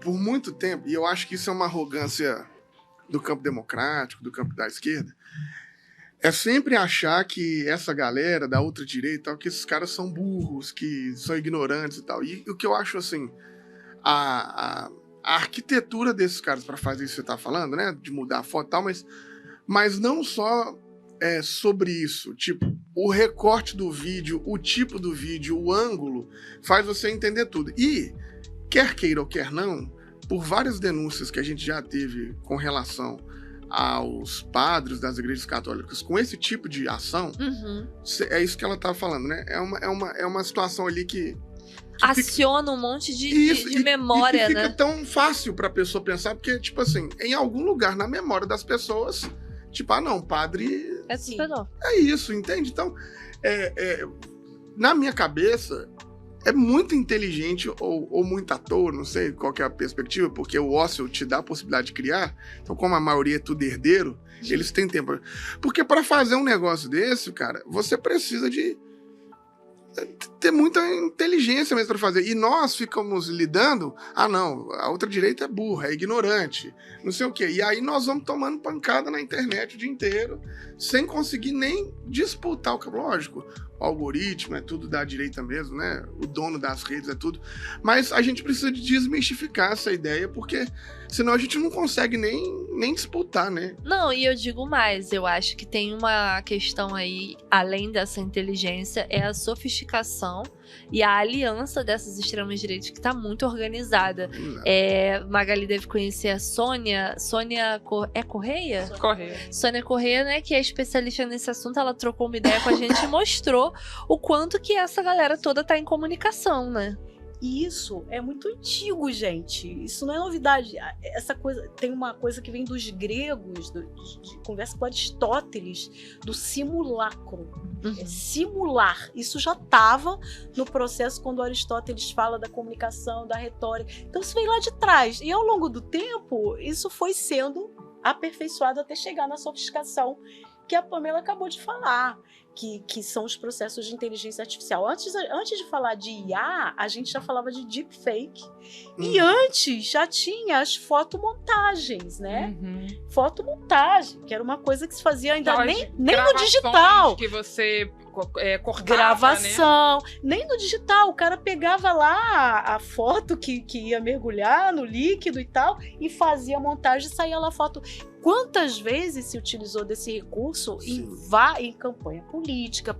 Por muito tempo, e eu acho que isso é uma arrogância do campo democrático, do campo da esquerda, é sempre achar que essa galera da ultradireita, que esses caras são burros, que são ignorantes e tal. E o que eu acho, assim, a arquitetura desses caras para fazer isso que você tá falando, né, de mudar a foto e tal, mas não só sobre isso, tipo, o recorte do vídeo, o tipo do vídeo, o ângulo, faz você entender tudo. E, quer queira ou quer não, por várias denúncias que a gente já teve com relação aos padres das igrejas católicas com esse tipo de ação, é isso que ela tá falando, né? É uma situação ali que aciona um monte de memória, e que né? fica tão fácil pra pessoa pensar, porque, tipo assim, em algum lugar na memória das pessoas, tipo, não, padre... É isso, entende? Então, na minha cabeça... é muito inteligente ou muito à toa, não sei qual que é a perspectiva, porque o ócio te dá a possibilidade de criar, então como a maioria é tudo herdeiro, eles têm tempo. Porque para fazer um negócio desse, cara, você precisa de ter muita inteligência mesmo para fazer. E nós ficamos lidando, não, a outra direita é burra, é ignorante, não sei o quê. E aí nós vamos tomando pancada na internet o dia inteiro, sem conseguir nem disputar o que, lógico, o algoritmo é tudo da direita mesmo, né? O dono das redes é tudo. Mas a gente precisa de desmistificar essa ideia, porque senão a gente não consegue nem disputar, né? Não, e eu digo mais, eu acho que tem uma questão aí, além dessa inteligência, é a sofisticação e a aliança dessas extremas direitas que tá muito organizada. Magali deve conhecer a Sônia Correia? Correia. Sônia Correia, né, que é especialista nesse assunto, ela trocou uma ideia com a gente e mostrou o quanto que essa galera toda tá em comunicação, né? E isso é muito antigo, gente. Isso não é novidade. Essa coisa, tem uma coisa que vem dos gregos, de conversa com Aristóteles, do simulacro. Simular. Isso já estava no processo quando Aristóteles fala da comunicação, da retórica. Então isso veio lá de trás. E ao longo do tempo, isso foi sendo aperfeiçoado até chegar na sofisticação que a Pamela acabou de falar. Que são os processos de inteligência artificial. Antes de falar de IA, a gente já falava de deepfake. E antes já tinha as fotomontagens, né? Fotomontagem, que era uma coisa que se fazia ainda nem no digital. Que você cortava, gravação, né? Nem no digital. O cara pegava lá a foto que ia mergulhar no líquido e tal, e fazia a montagem e saía lá a foto. Quantas vezes se utilizou desse recurso em campanha política,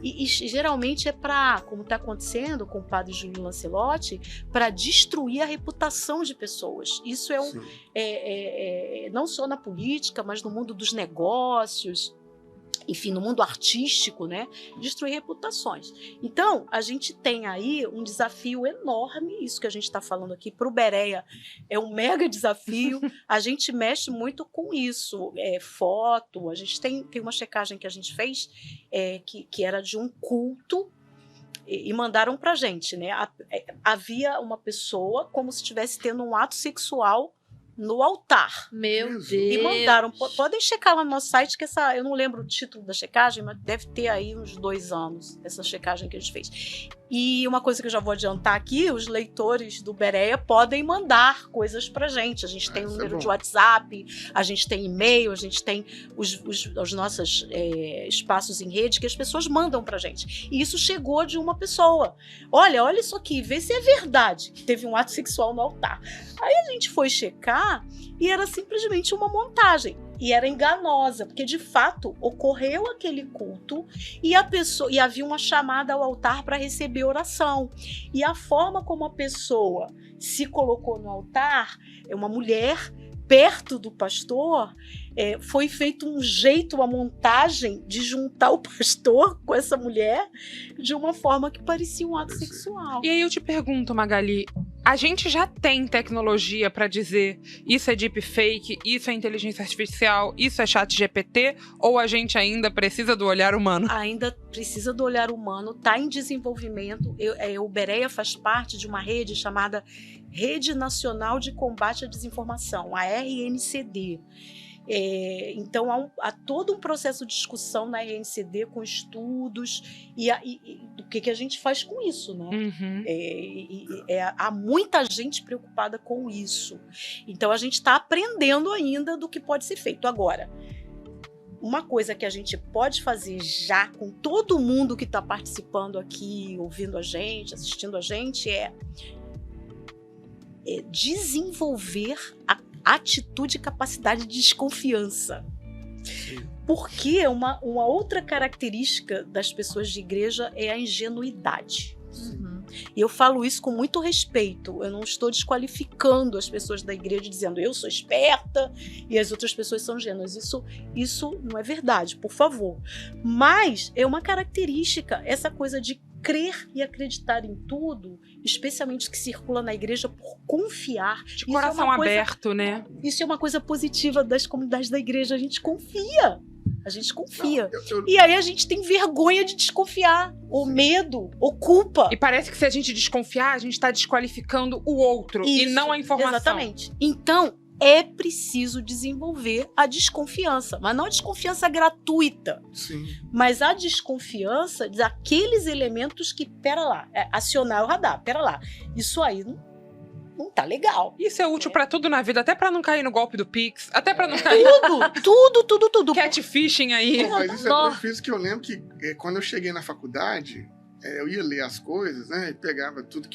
e geralmente é para, como está acontecendo com o padre Júlio Lancelotti, para destruir a reputação de pessoas. Isso não só na política, mas no mundo dos negócios. enfim, no mundo artístico, né, destruir reputações. Então, a gente tem aí um desafio enorme, isso que a gente está falando aqui, para o Bereia é um mega desafio, a gente mexe muito com isso, foto, a gente tem uma checagem que a gente fez, que era de um culto, e mandaram para a gente, né, havia uma pessoa como se estivesse tendo um ato sexual no altar. Meu Deus. E mandaram. Podem checar lá no nosso site, que eu não lembro o título da checagem, mas deve ter aí uns 2 anos, essa checagem que a gente fez. E uma coisa que eu já vou adiantar aqui, os leitores do Bereia podem mandar coisas pra gente. A gente tem um número de WhatsApp, a gente tem e-mail, a gente tem os nossos espaços em rede que as pessoas mandam pra gente. E isso chegou de uma pessoa. Olha isso aqui, vê se é verdade que teve um ato sexual no altar. Aí a gente foi checar e era simplesmente uma montagem. E era enganosa, porque de fato ocorreu aquele culto e havia uma chamada ao altar para receber oração. E a forma como a pessoa se colocou no altar, uma mulher perto do pastor, foi feito um jeito, uma montagem de juntar o pastor com essa mulher de uma forma que parecia um ato sexual. E aí eu te pergunto, Magali, a gente já tem tecnologia para dizer isso é deepfake, isso é inteligência artificial, isso é chat GPT, ou a gente ainda precisa do olhar humano? Ainda precisa do olhar humano, está em desenvolvimento. O Bereia faz parte de uma rede chamada Rede Nacional de Combate à Desinformação, a RNCD. Então há todo um processo de discussão na RNCD com estudos e do que a gente faz com isso, né? Uhum. Há muita gente preocupada com isso. Então a gente está aprendendo ainda do que pode ser feito. Agora, uma coisa que a gente pode fazer já com todo mundo que está participando aqui, ouvindo a gente, assistindo a gente, é desenvolver a atitude e capacidade de desconfiança. Porque uma outra característica das pessoas de igreja é a ingenuidade. E eu falo isso com muito respeito. Eu não estou desqualificando as pessoas da igreja dizendo eu sou esperta e as outras pessoas são ingênuas. Isso não é verdade, por favor. Mas é uma característica, essa coisa de crer e acreditar em tudo, especialmente o que circula na igreja, por confiar. De coração aberto, né? Isso é uma coisa positiva das comunidades da igreja. A gente confia. A gente confia. E aí a gente tem vergonha de desconfiar, ou medo, ou culpa. E parece que se a gente desconfiar, a gente está desqualificando o outro e não a informação. Exatamente. Então, é preciso desenvolver a desconfiança, mas não a desconfiança gratuita, Sim. mas a desconfiança daqueles elementos que, pera lá, acionar o radar, pera lá, isso aí não tá legal. Isso é útil pra tudo na vida, até pra não cair no golpe do Pix, até pra não cair Tudo. catfishing aí. Mas isso é tão difícil que eu lembro que quando eu cheguei na faculdade, eu ia ler as coisas, né, e pegava tudo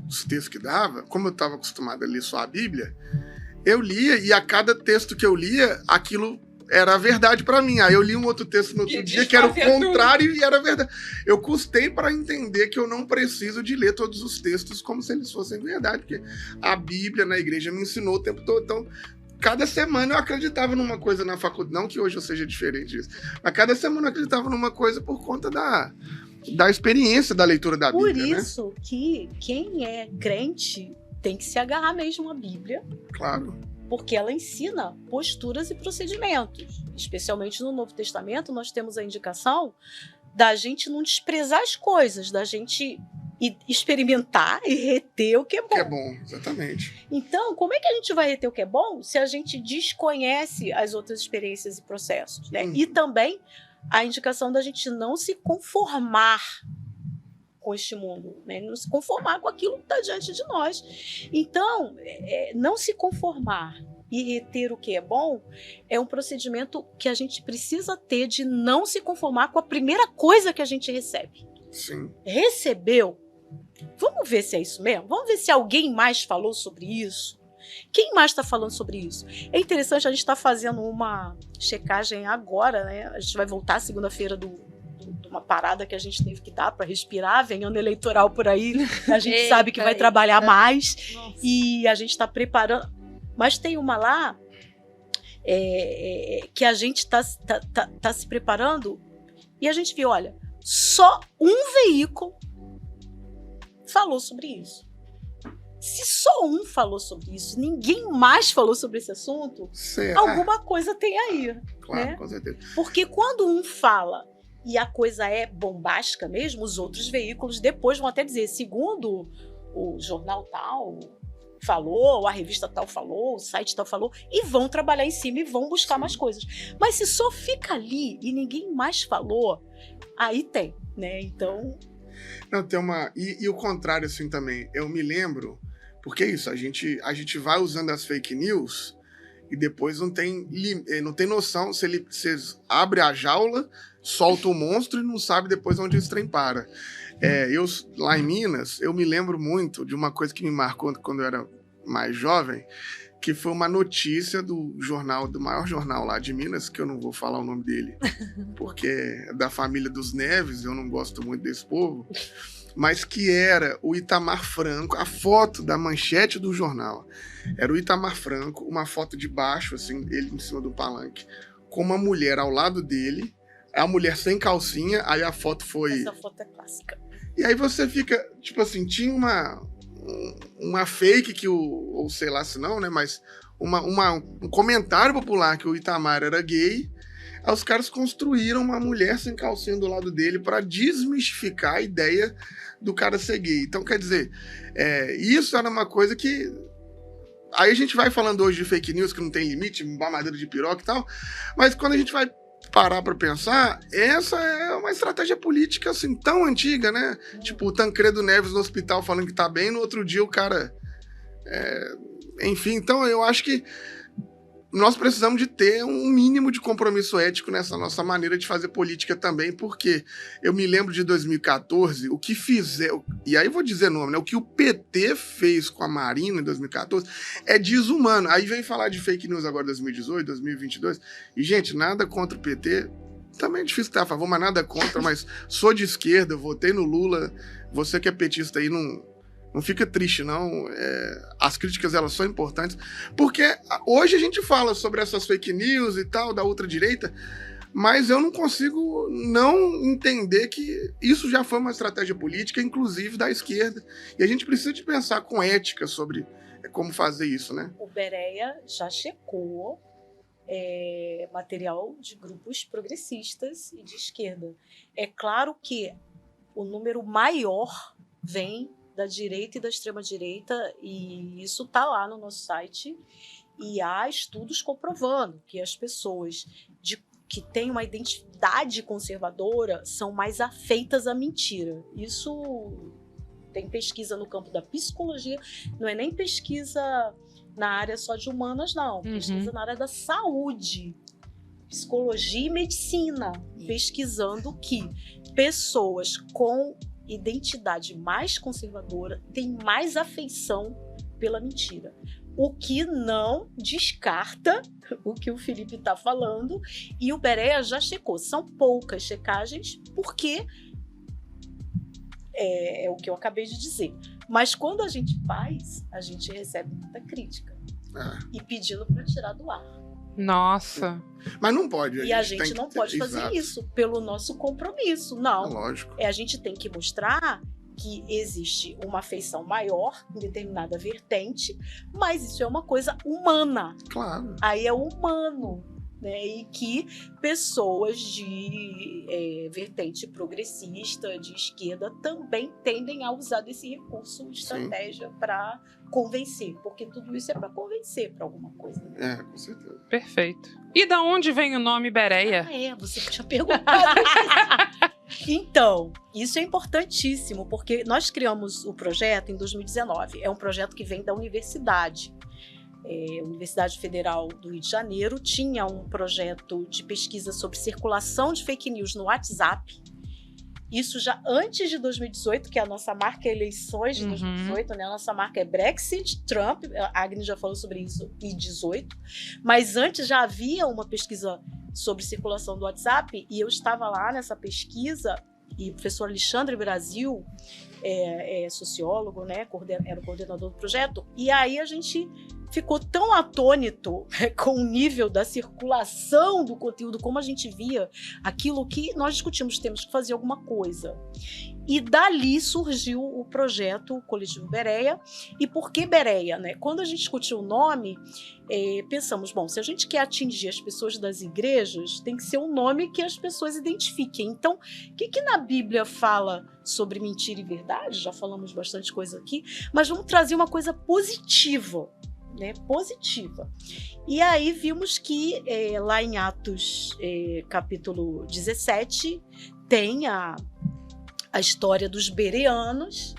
os textos que dava, como eu estava acostumado a ler só a Bíblia, eu lia, e a cada texto que eu lia, aquilo era a verdade pra mim. Aí eu li um outro texto no outro dia que era o contrário e era verdade. Eu custei para entender que eu não preciso de ler todos os textos como se eles fossem verdade, porque a Bíblia na igreja me ensinou o tempo todo. Então, cada semana eu acreditava numa coisa na faculdade. Não que hoje eu seja diferente disso, mas cada semana eu acreditava numa coisa por conta da experiência da leitura da Bíblia. Por isso que quem é crente tem que se agarrar mesmo à Bíblia. Claro. Porque ela ensina posturas e procedimentos. Especialmente no Novo Testamento, nós temos a indicação da gente não desprezar as coisas, da gente experimentar e reter o que é bom. Que é bom, exatamente. Então, como é que a gente vai reter o que é bom se a gente desconhece as outras experiências e processos, né? E também a indicação da gente não se conformar com este mundo, né? Não se conformar com aquilo que está diante de nós. Então, não se conformar e reter o que é bom é um procedimento que a gente precisa ter de não se conformar com a primeira coisa que a gente recebe. Sim. Recebeu? Vamos ver se é isso mesmo? Vamos ver se alguém mais falou sobre isso? Quem mais está falando sobre isso? É interessante, a gente está fazendo uma checagem agora, né? A gente vai voltar segunda-feira de uma parada que a gente teve que dar para respirar, vem ano eleitoral por aí, a gente sabe que vai trabalhar mais. Nossa. E a gente está preparando. Mas tem uma lá que a gente está se preparando, e a gente viu, olha, só um veículo falou sobre isso. Se só um falou sobre isso, ninguém mais falou sobre esse assunto, alguma coisa tem aí. Claro, né? Com certeza. Porque quando um fala e a coisa é bombástica mesmo, os outros veículos depois vão até dizer, segundo o jornal tal falou, a revista tal falou, o site tal falou, e vão trabalhar em cima e vão buscar mais coisas. Mas se só fica ali e ninguém mais falou, aí tem, né? Então... Não, tem uma... E o contrário, assim, também. Eu me lembro... Porque é isso, a gente vai usando as fake news e depois não tem noção se você abre a jaula, solta o monstro e não sabe depois onde esse trem para. Eu, lá em Minas, eu me lembro muito de uma coisa que me marcou quando eu era mais jovem, que foi uma notícia do maior jornal lá de Minas, que eu não vou falar o nome dele, porque é da família dos Neves, eu não gosto muito desse povo, mas que era o Itamar Franco, a foto da manchete do jornal. Era o Itamar Franco, uma foto de baixo, assim, ele em cima do palanque, com uma mulher ao lado dele, a mulher sem calcinha, aí a foto foi... Essa foto é clássica. E aí você fica, tipo assim, tinha uma fake ou sei lá se não, né, mas um comentário popular que o Itamar era gay. Aí os caras construíram uma mulher sem calcinha do lado dele para desmistificar a ideia do cara ser gay. Então, quer dizer, isso era uma coisa que... Aí a gente vai falando hoje de fake news, que não tem limite, mamadeira de piroca e tal, mas quando a gente vai parar para pensar, essa é uma estratégia política, assim, tão antiga, né? Tipo, o Tancredo Neves no hospital falando que tá bem, no outro dia o cara... Enfim, então eu acho que nós precisamos de ter um mínimo de compromisso ético nessa nossa maneira de fazer política também, porque eu me lembro de 2014, o que fizeram, e aí eu vou dizer nome, né? O que o PT fez com a Marina em 2014 é desumano. Aí vem falar de fake news agora 2018, 2022, e gente, nada contra o PT, também é difícil estar a favor, mas nada contra, mas sou de esquerda, votei no Lula, você que é petista aí não fica triste, não. As críticas, elas são importantes. Porque hoje a gente fala sobre essas fake news e tal, da ultradireita, mas eu não consigo não entender que isso já foi uma estratégia política, inclusive da esquerda. E a gente precisa de pensar com ética sobre como fazer isso, né? O Bereia já checou material de grupos progressistas e de esquerda. É claro que o número maior vem da direita e da extrema-direita, e isso está lá no nosso site, e há estudos comprovando que as pessoas que têm uma identidade conservadora são mais afeitas à mentira. Isso tem pesquisa no campo da psicologia, não é nem pesquisa na área só de humanas, não, pesquisa na área da saúde, psicologia e medicina, pesquisando que pessoas com identidade mais conservadora tem mais afeição pela mentira. O que não descarta o que o Felipe está falando, e o Bereia já checou. São poucas checagens, porque é o que eu acabei de dizer. Mas quando a gente faz, a gente recebe muita crítica. E pedindo para tirar do ar. Nossa. Mas não pode. E a gente não pode fazer isso pelo nosso compromisso, não. Lógico. A gente tem que mostrar que existe uma afeição maior em determinada vertente, mas isso é uma coisa humana. Claro. Aí é humano, né? E que pessoas de vertente progressista, de esquerda, também tendem a usar desse recurso, estratégia, para convencer, porque tudo isso é para convencer para alguma coisa. Com certeza. Perfeito. E da onde vem o nome Bereia? Você que tinha perguntado. Então, isso é importantíssimo, porque nós criamos o projeto em 2019. É um projeto que vem da universidade. A Universidade Federal do Rio de Janeiro tinha um projeto de pesquisa sobre circulação de fake news no WhatsApp. Isso já antes de 2018, que a nossa marca é eleições de 2018, né? A nossa marca é Brexit, Trump, a Agnes já falou sobre isso em 2018, mas antes já havia uma pesquisa sobre circulação do WhatsApp, e eu estava lá nessa pesquisa, e o professor Alexandre Brasil, sociólogo, né? Era o coordenador do projeto, e aí a gente ficou tão atônito com o nível da circulação do conteúdo, como a gente via aquilo que nós discutimos, temos que fazer alguma coisa. E dali surgiu o projeto Coletivo Bereia. E por que Bereia, né? Quando a gente discutiu o nome, pensamos, bom, se a gente quer atingir as pessoas das igrejas, tem que ser um nome que as pessoas identifiquem. Então, o que na Bíblia fala sobre mentira e verdade? Já falamos bastante coisa aqui, mas vamos trazer uma coisa positiva, né? Positiva. E aí vimos que lá em Atos, capítulo 17, tem a história dos bereanos,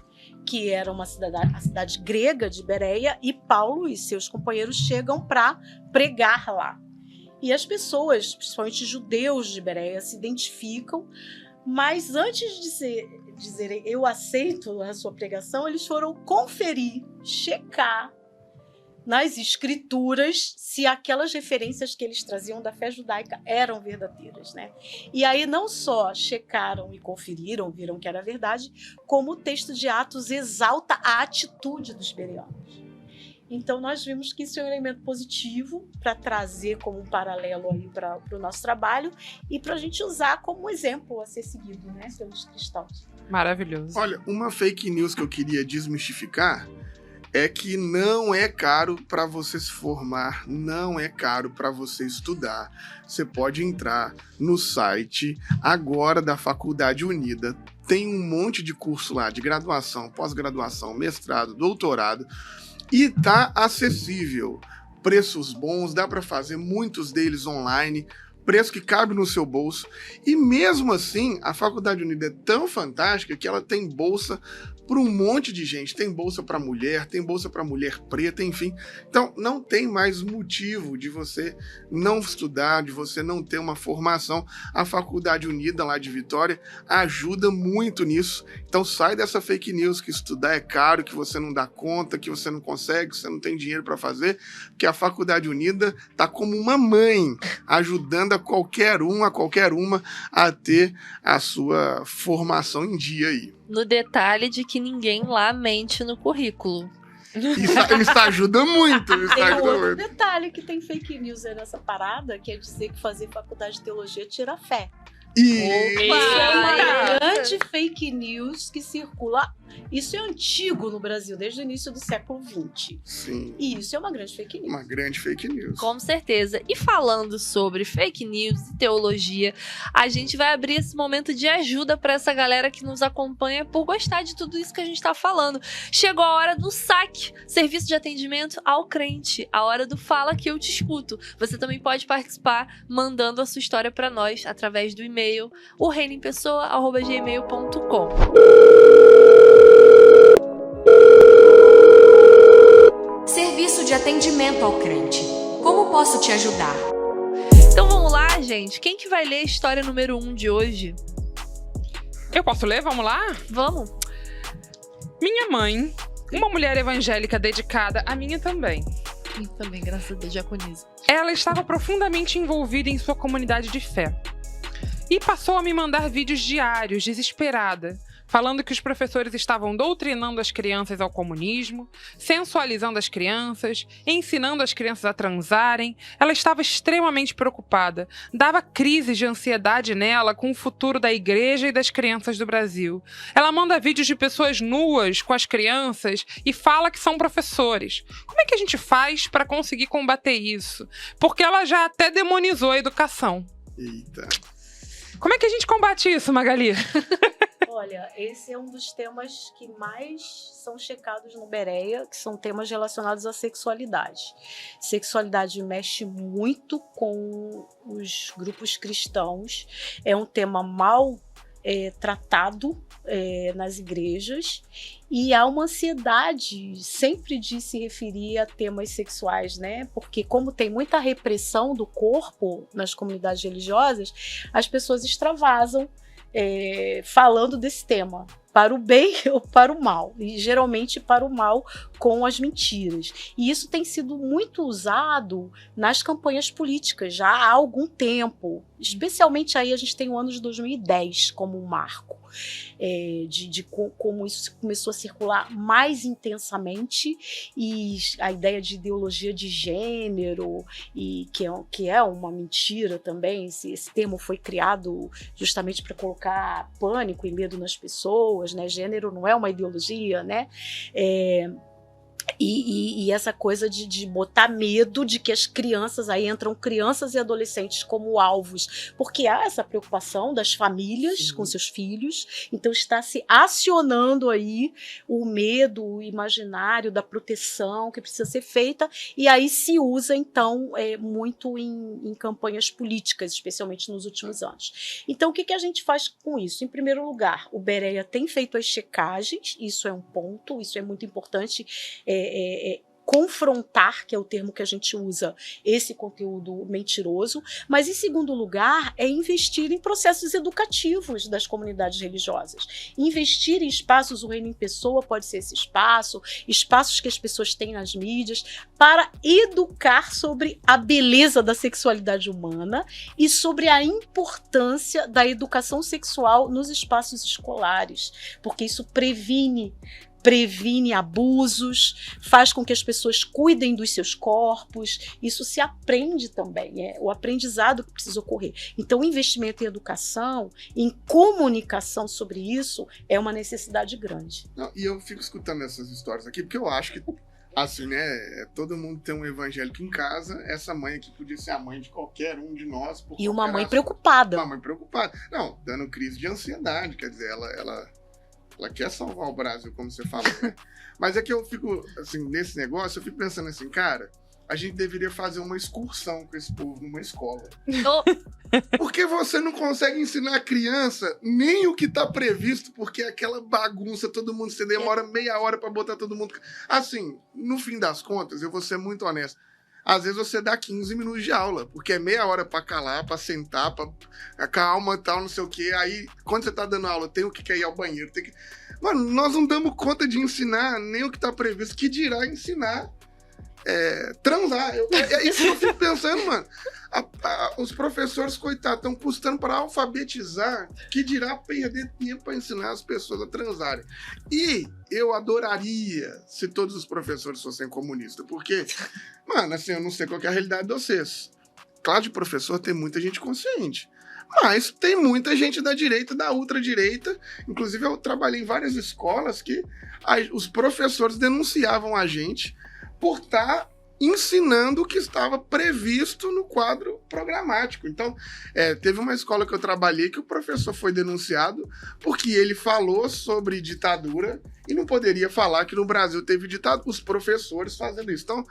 que era a cidade grega de Bereia, e Paulo e seus companheiros chegam para pregar lá. E as pessoas, principalmente judeus de Bereia, se identificam, mas antes de dizerem eu aceito a sua pregação, eles foram conferir, checar nas escrituras se aquelas referências que eles traziam da fé judaica eram verdadeiras, né? E aí não só checaram e conferiram, viram que era verdade, como o texto de Atos exalta a atitude dos bereanos. Então nós vimos que isso é um elemento positivo para trazer como um paralelo aí para o nosso trabalho e para a gente usar como exemplo a ser seguido, né, pelos cristãos. Maravilhoso. Olha, uma fake news que eu queria desmistificar é que não é caro para você se formar, não é caro para você estudar. Você pode entrar no site agora da Faculdade Unida, tem um monte de curso lá de graduação, pós-graduação, mestrado, doutorado, e tá acessível. Preços bons, dá para fazer muitos deles online, preço que cabe no seu bolso. E mesmo assim, a Faculdade Unida é tão fantástica que ela tem bolsa para um monte de gente. Tem bolsa para mulher, tem bolsa para mulher preta, enfim. Então, não tem mais motivo de você não estudar, de você não ter uma formação. A Faculdade Unida lá de Vitória ajuda muito nisso. Então, sai dessa fake news que estudar é caro, que você não dá conta, que você não consegue, que você não tem dinheiro para fazer, porque a Faculdade Unida tá como uma mãe, ajudando a qualquer uma a ter a sua formação em dia aí. No detalhe de que ninguém lá mente no currículo. Isso ajuda muito. Tem outro detalhe que tem fake news aí nessa parada, que é dizer que fazer faculdade de teologia tira fé. Isso é uma grande fake news que circula. Isso é antigo no Brasil, desde o início do século XX. Sim. E isso é uma grande fake news. Uma grande fake news. Com certeza. E falando sobre fake news e teologia, a gente vai abrir esse momento de ajuda para essa galera que nos acompanha por gostar de tudo isso que a gente está falando. Chegou a hora do SAC, Serviço de Atendimento ao Crente, a hora do Fala Que Eu Te Escuto. Você também pode participar mandando a sua história para nós através do e-mail oreimpessoa@gmail.com. Serviço de atendimento ao crente. Como posso te ajudar? Então vamos lá, gente. Quem que vai ler a história número 1 de hoje? Eu posso ler? Vamos lá? Vamos. Minha mãe, uma mulher evangélica dedicada, a minha também. E também, graças a Deus, diaconisa. Ela estava profundamente envolvida em sua comunidade de fé. E passou a me mandar vídeos diários, desesperada, falando que os professores estavam doutrinando as crianças ao comunismo, sensualizando as crianças, ensinando as crianças a transarem. Ela estava extremamente preocupada. Dava crises de ansiedade nela com o futuro da igreja e das crianças do Brasil. Ela manda vídeos de pessoas nuas com as crianças e fala que são professores. Como é que a gente faz para conseguir combater isso? Porque ela já até demonizou a educação. Eita. Como é que a gente combate isso, Magali? Olha, esse é um dos temas que mais são checados no Bereia, que são temas relacionados à sexualidade. Sexualidade mexe muito com os grupos cristãos, é um tema mal tratado nas igrejas, e há uma ansiedade sempre de se referir a temas sexuais, né? Porque como tem muita repressão do corpo nas comunidades religiosas, as pessoas extravasam falando desse tema, para o bem ou para o mal, e geralmente para o mal, com as mentiras. E isso tem sido muito usado nas campanhas políticas já há algum tempo. Especialmente aí a gente tem o ano de 2010 como um marco. Como isso começou a circular mais intensamente, e a ideia de ideologia de gênero, e que é uma mentira também. Esse termo foi criado justamente para colocar pânico e medo nas pessoas, né? Gênero não é uma ideologia, né? E essa coisa de botar medo de que as crianças, aí entram crianças e adolescentes como alvos, porque há essa preocupação das famílias com seus filhos, então está se acionando aí o medo, o imaginário da proteção que precisa ser feita, e aí se usa então muito em campanhas políticas, especialmente nos últimos anos. Então o que a gente faz com isso? Em primeiro lugar, o Berea tem feito as checagens, isso é um ponto, isso é muito importante, confrontar, que é o termo que a gente usa, esse conteúdo mentiroso, mas em segundo lugar é investir em processos educativos das comunidades religiosas, investir em espaços, o Reino em Pessoa pode ser esse espaço, espaços que as pessoas têm nas mídias, para educar sobre a beleza da sexualidade humana e sobre a importância da educação sexual nos espaços escolares, porque isso previne abusos, faz com que as pessoas cuidem dos seus corpos, isso se aprende também, é o aprendizado que precisa ocorrer. Então o investimento em educação, em comunicação sobre isso, é uma necessidade grande. Não, e eu fico escutando essas histórias aqui, porque eu acho que, assim, né, todo mundo tem um evangélico em casa, essa mãe aqui podia ser a mãe de qualquer um de nós. E uma mãe preocupada. Uma mãe preocupada. Não, dando crise de ansiedade, quer dizer, ela quer salvar o Brasil, como você falou, né? Mas é que eu fico, assim, nesse negócio, eu fico pensando assim, cara, a gente deveria fazer uma excursão com esse povo numa escola. Porque você não consegue ensinar a criança nem o que tá previsto, porque é aquela bagunça, todo mundo, você demora meia hora pra botar todo mundo... Assim, no fim das contas, eu vou ser muito honesto, às vezes você dá 15 minutos de aula, porque é meia hora pra calar, pra sentar, pra calma e tal, não sei o quê. Aí, quando você tá dando aula, tem o que quer ir ao banheiro, tem que... Mano, nós não damos conta de ensinar nem o que tá previsto, que dirá ensinar transar. É isso que eu fico pensando, mano. Os professores, coitados, estão custando para alfabetizar, que dirá perder tempo para ensinar as pessoas a transarem. E eu adoraria se todos os professores fossem comunistas, porque, mano, assim, eu não sei qual que é a realidade de vocês. Claro, de professor tem muita gente consciente, mas tem muita gente da direita, da ultradireita. Inclusive, eu trabalhei em várias escolas que os professores denunciavam a gente por estar ensinando o que estava previsto no quadro programático. Então, teve uma escola que eu trabalhei que o professor foi denunciado porque ele falou sobre ditadura e não poderia falar que no Brasil teve ditadura, os professores fazendo isso. Então,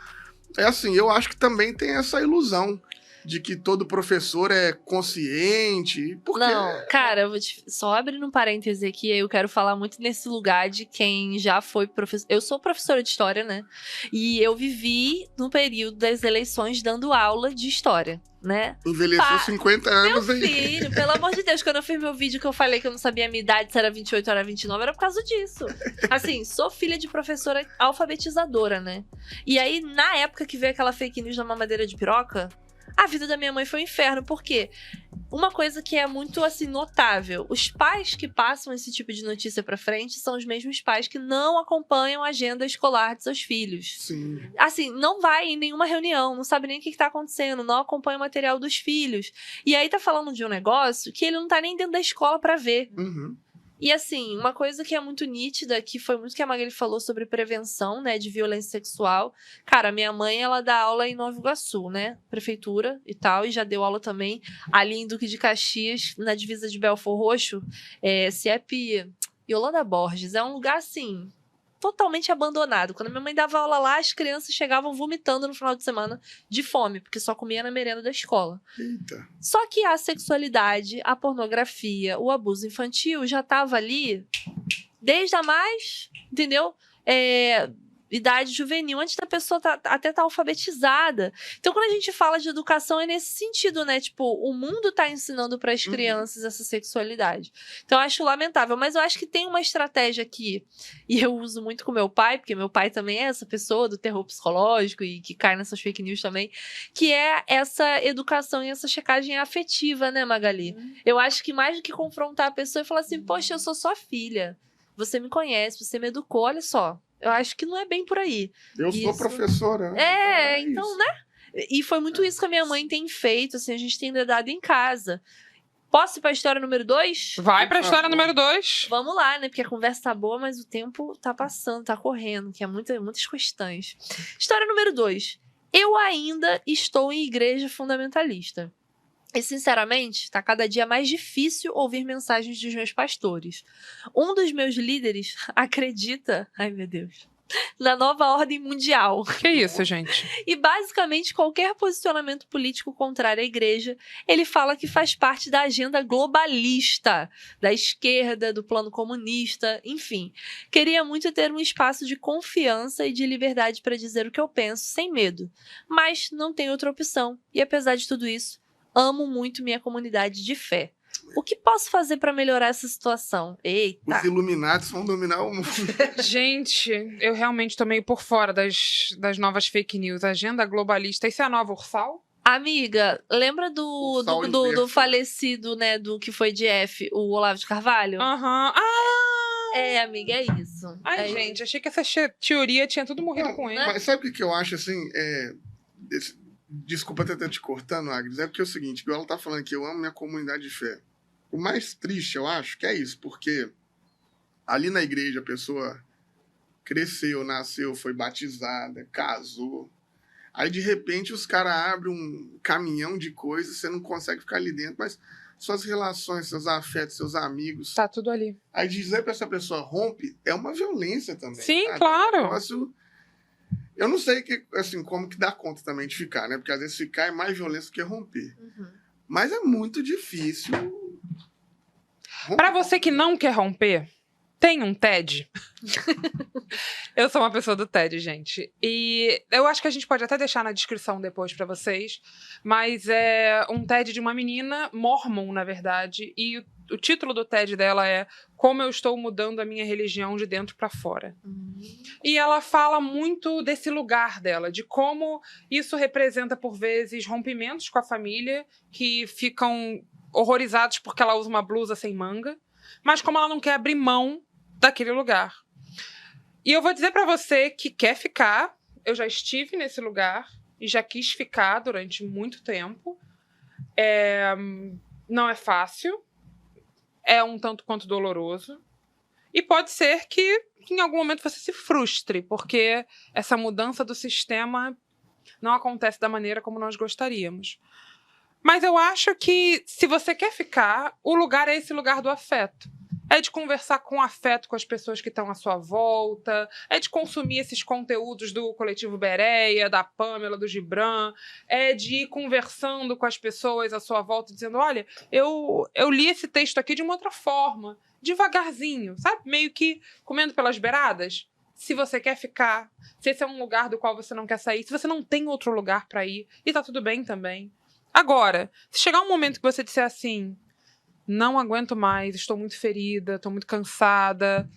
assim, eu acho que também tem essa ilusão de que todo professor é consciente. Porque... Não, cara, eu vou só abrindo um parêntese aqui, eu quero falar muito nesse lugar de quem já foi professor. Eu sou professora de história, né? E eu vivi no período das eleições dando aula de história, né? Envelheceu 50 anos meu aí. Filho, pelo amor de Deus, quando eu fiz meu vídeo que eu falei que eu não sabia a minha idade, se era 28 ou era 29, era por causa disso. Assim, sou filha de professora alfabetizadora, né? E aí, na época que veio aquela fake news da mamadeira de piroca, a vida da minha mãe foi um inferno, porque uma coisa que é muito, assim, notável, os pais que passam esse tipo de notícia pra frente são os mesmos pais que não acompanham a agenda escolar de seus filhos. Sim. Assim, não vai em nenhuma reunião, não sabe nem o que tá acontecendo, não acompanha o material dos filhos. E aí tá falando de um negócio que ele não tá nem dentro da escola pra ver. Uhum. E assim, uma coisa que é muito nítida, que foi muito que a Magali falou sobre prevenção, né, de violência sexual. Cara, minha mãe, ela dá aula em Nova Iguaçu, né, prefeitura e tal, e já deu aula também ali em Duque de Caxias, na divisa de Belfor Roxo, CIEP Yolanda Borges. É um lugar, assim, totalmente abandonado. Quando minha mãe dava aula lá, as crianças chegavam vomitando no final de semana de fome, porque só comia na merenda da escola. Eita. Só que a sexualidade, a pornografia, o abuso infantil já tava ali desde a mais, entendeu? idade juvenil, antes da pessoa até estar alfabetizada. Então, quando a gente fala de educação, é nesse sentido, né? Tipo, o mundo tá ensinando para as crianças essa sexualidade. Então, eu acho lamentável. Mas eu acho que tem uma estratégia aqui, e eu uso muito com meu pai, porque meu pai também é essa pessoa do terror psicológico e que cai nessas fake news também, que é essa educação e essa checagem afetiva, né, Magali? Eu acho que mais do que confrontar a pessoa e falar assim, poxa, eu sou sua filha, você me conhece, você me educou, olha só. Eu acho que não é bem por aí. Eu sou professora. Então, isso. né? E foi muito isso que a minha mãe tem feito, assim, a gente tem dedado em casa. Posso ir pra história número 2? Vai pra Por história favor. número 2. Vamos lá, né? Porque a conversa tá boa, mas o tempo tá passando, tá correndo, que é muitas questões. História número 2. Eu ainda estou em igreja fundamentalista. E, sinceramente, tá cada dia mais difícil ouvir mensagens dos meus pastores. Um dos meus líderes acredita, ai meu Deus, na nova ordem mundial. Que isso, gente? E, basicamente, qualquer posicionamento político contrário à igreja, ele fala que faz parte da agenda globalista, da esquerda, do plano comunista, enfim. Queria muito ter um espaço de confiança e de liberdade para dizer o que eu penso, sem medo. Mas não tenho outra opção. E, apesar de tudo isso, amo muito minha comunidade de fé. O que posso fazer para melhorar essa situação? Eita! Os Illuminati vão dominar o mundo. Gente, eu realmente tô meio por fora das novas fake news. Agenda globalista. Isso é a nova Ursal? Amiga, lembra O Saul do Inverso. falecido, né, do que foi de F, o Olavo de Carvalho? Aham. Ah! É, amiga, é isso. Ai, É gente, achei que essa teoria tinha tudo morrido Não, com ele. Mas sabe o que eu acho, assim? Desculpa até estar te cortando, Agnes. É porque é o seguinte, igual ela tá falando que eu amo minha comunidade de fé. O mais triste, eu acho, que é isso. Porque ali na igreja a pessoa cresceu, nasceu, foi batizada, casou. Aí, de repente, os caras abrem um caminhão de coisas, você não consegue ficar ali dentro, mas suas relações, seus afetos, seus amigos. Tá tudo ali. Aí dizer pra essa pessoa rompe é uma violência também. Sim, sabe? claro. É um negócio... Eu não sei assim, como que dá conta também de ficar, né? Porque às vezes ficar é mais violência do que romper. Mas é muito difícil. Pra você que não quer romper, tem um TED. Eu sou uma pessoa do TED, gente. E eu acho que a gente pode até deixar na descrição depois pra vocês. Mas é um TED de uma menina, mormon, na verdade. E o título do TED dela é Como Eu Estou Mudando a Minha Religião de Dentro pra Fora. E ela fala muito desse lugar dela, de como isso representa, por vezes, rompimentos com a família, que ficam horrorizados porque ela usa uma blusa sem manga, mas como ela não quer abrir mão daquele lugar. E eu vou dizer pra você que quer ficar, eu já estive nesse lugar e já quis ficar durante muito tempo. Não é fácil, é um tanto quanto doloroso, e pode ser que em algum momento você se frustre, porque essa mudança do sistema não acontece da maneira como nós gostaríamos. Mas eu acho que, se você quer ficar, o lugar é esse lugar do afeto. É de conversar com afeto com as pessoas que estão à sua volta, é de consumir esses conteúdos do Coletivo Bereia, da Pamela, do Gibran, é de ir conversando com as pessoas à sua volta, dizendo, olha, eu li esse texto aqui de uma outra forma, devagarzinho, sabe? Meio que comendo pelas beiradas. Se você quer ficar, se esse é um lugar do qual você não quer sair, se você não tem outro lugar para ir, e tá tudo bem também. Agora, se chegar um momento que você disser assim, não aguento mais, estou muito ferida, estou muito cansada,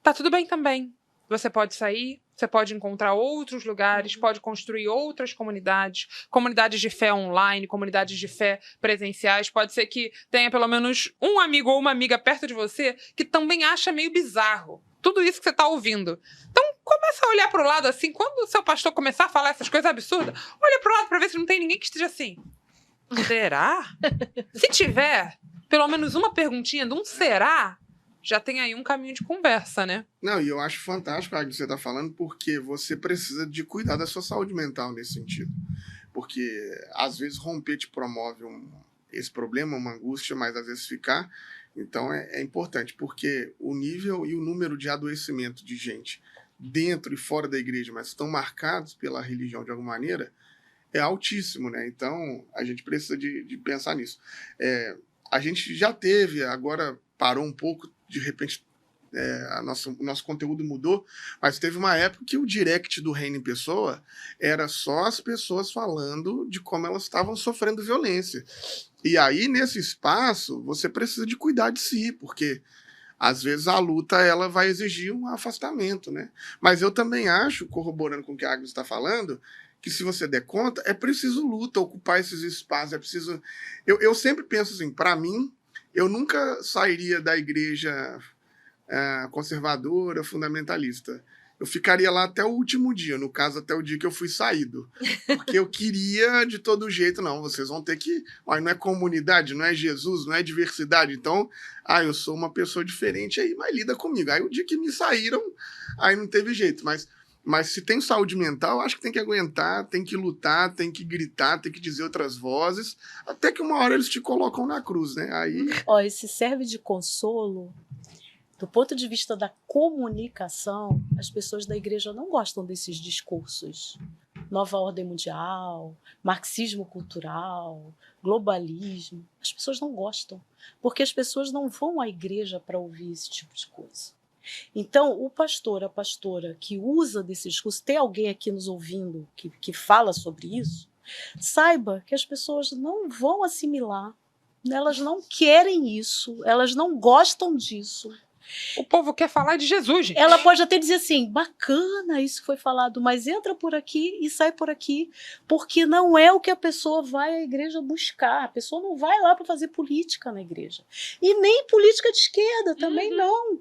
tá tudo bem também. Você pode sair, você pode encontrar outros lugares, pode construir outras comunidades, comunidades de fé online, comunidades de fé presenciais. Pode ser que tenha pelo menos um amigo ou uma amiga perto de você que também acha meio bizarro tudo isso que você está ouvindo. Então, começa a olhar para o lado assim, quando o seu pastor começar a falar essas coisas absurdas, olha para o lado para ver se não tem ninguém que esteja assim. Será? Se tiver pelo menos uma perguntinha de um será, já tem aí um caminho de conversa, né? Não, e eu acho fantástico o que você está falando, porque você precisa de cuidar da sua saúde mental nesse sentido. Porque, às vezes, romper te promove esse problema, uma angústia, mas às vezes ficar. Então, é importante, porque o nível e o número de adoecimento de gente dentro e fora da igreja, mas estão marcados pela religião de alguma maneira, é altíssimo, né? Então, a gente precisa de pensar nisso. A gente já teve, agora parou um pouco, de repente o nosso conteúdo mudou, mas teve uma época que o direct do Reino em Pessoa era só as pessoas falando de como elas estavam sofrendo violência. E aí, nesse espaço, você precisa de cuidar de si, porque às vezes a luta ela vai exigir um afastamento, né? Mas eu também acho, corroborando com o que a Agnes está falando, que se você der conta, é preciso luta, ocupar esses espaços, é preciso... Eu sempre penso assim, para mim, eu nunca sairia da igreja conservadora, fundamentalista. Eu ficaria lá até o último dia, no caso, até o dia que eu fui saído. Porque eu queria, de todo jeito, não, vocês vão ter que... Olha, não é comunidade, não é Jesus, não é diversidade, então, eu sou uma pessoa diferente aí, mas lida comigo. Aí o dia que me saíram, aí não teve jeito, mas se tem saúde mental, acho que tem que aguentar, tem que lutar, tem que gritar, tem que dizer outras vozes, até que uma hora eles te colocam na cruz, né? Aí... Esse serve de consolo. Do ponto de vista da comunicação, as pessoas da igreja não gostam desses discursos. Nova ordem mundial, marxismo cultural, globalismo. As pessoas não gostam, porque as pessoas não vão à igreja para ouvir esse tipo de coisa. Então, o pastor, a pastora que usa desse discurso, tem alguém aqui nos ouvindo que fala sobre isso, saiba que as pessoas não vão assimilar, elas não querem isso, elas não gostam disso. O povo quer falar de Jesus, gente. Ela pode até dizer assim, bacana isso que foi falado, mas entra por aqui e sai por aqui, porque não é o que a pessoa vai à igreja buscar. A pessoa não vai lá para fazer política na igreja. E nem política de esquerda também não.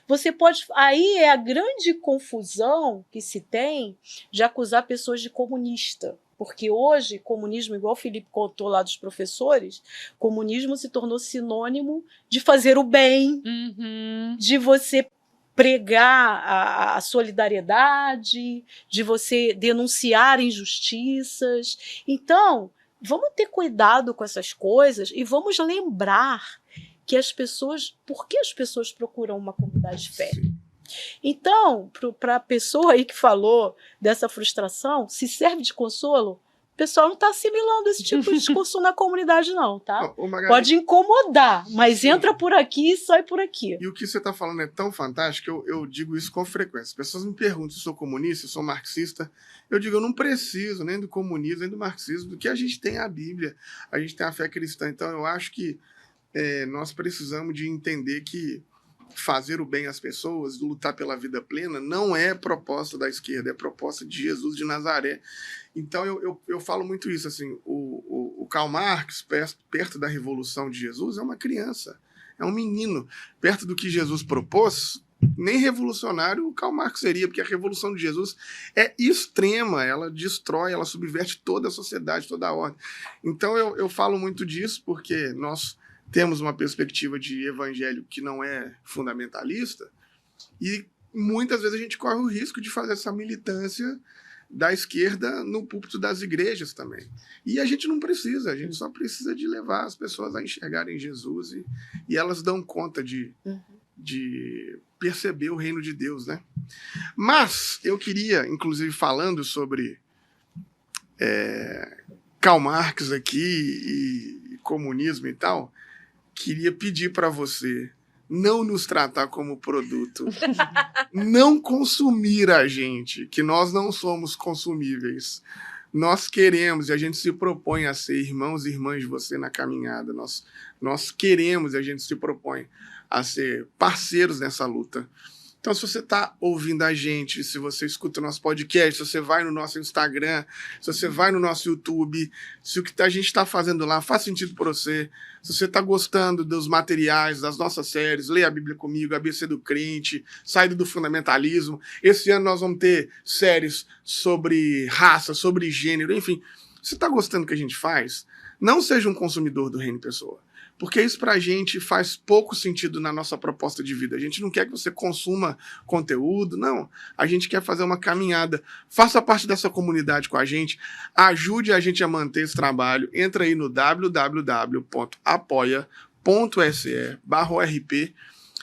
Você pode... Aí é a grande confusão que se tem de acusar pessoas de comunista. Porque hoje, comunismo, igual o Felipe contou lá dos professores, comunismo se tornou sinônimo de fazer o bem, de você pregar a solidariedade, de você denunciar injustiças. Então, vamos ter cuidado com essas coisas e vamos lembrar que as pessoas... Por que as pessoas procuram uma comunidade de fé? Sim. Então, para a pessoa aí que falou dessa frustração, se serve de consolo, o pessoal não está assimilando esse tipo de discurso na comunidade não, tá? Pode incomodar, mas entra por aqui e sai por aqui. E o que você está falando é tão fantástico que eu digo isso com frequência. As pessoas me perguntam se eu sou comunista, se eu sou marxista. Eu digo, eu não preciso nem do comunismo, nem do marxismo, do que a gente tem a Bíblia, a gente tem a fé cristã. Então, eu acho que nós precisamos de entender que fazer o bem às pessoas, lutar pela vida plena, não é proposta da esquerda, é proposta de Jesus de Nazaré. Então eu falo muito isso, assim, o Karl Marx, perto da Revolução de Jesus, é uma criança, é um menino. Perto do que Jesus propôs, nem revolucionário o Karl Marx seria, porque a Revolução de Jesus é extrema, ela destrói, ela subverte toda a sociedade, toda a ordem. Então eu falo muito disso, porque nós temos uma perspectiva de evangelho que não é fundamentalista e muitas vezes a gente corre o risco de fazer essa militância da esquerda no púlpito das igrejas também. E a gente não precisa, a gente só precisa de levar as pessoas a enxergarem Jesus e elas dão conta de perceber o reino de Deus, né? Mas eu queria, inclusive falando sobre Karl Marx aqui e comunismo e tal, queria pedir para você não nos tratar como produto, não consumir a gente, que nós não somos consumíveis. Nós queremos e a gente se propõe a ser irmãos e irmãs de você na caminhada. Nós queremos e a gente se propõe a ser parceiros nessa luta. Então, se você está ouvindo a gente, se você escuta o nosso podcast, se você vai no nosso Instagram, se você vai no nosso YouTube, se o que a gente está fazendo lá faz sentido para você, se você está gostando dos materiais, das nossas séries, Leia a Bíblia Comigo, ABC do Crente, Saída do Fundamentalismo. Esse ano nós vamos ter séries sobre raça, sobre gênero, enfim. Se você está gostando do que a gente faz, não seja um consumidor do Reino em Pessoa. Porque isso pra gente faz pouco sentido na nossa proposta de vida. A gente não quer que você consuma conteúdo, não. A gente quer fazer uma caminhada. Faça parte dessa comunidade com a gente. Ajude a gente a manter esse trabalho. Entra aí no www.apoia.se/ORP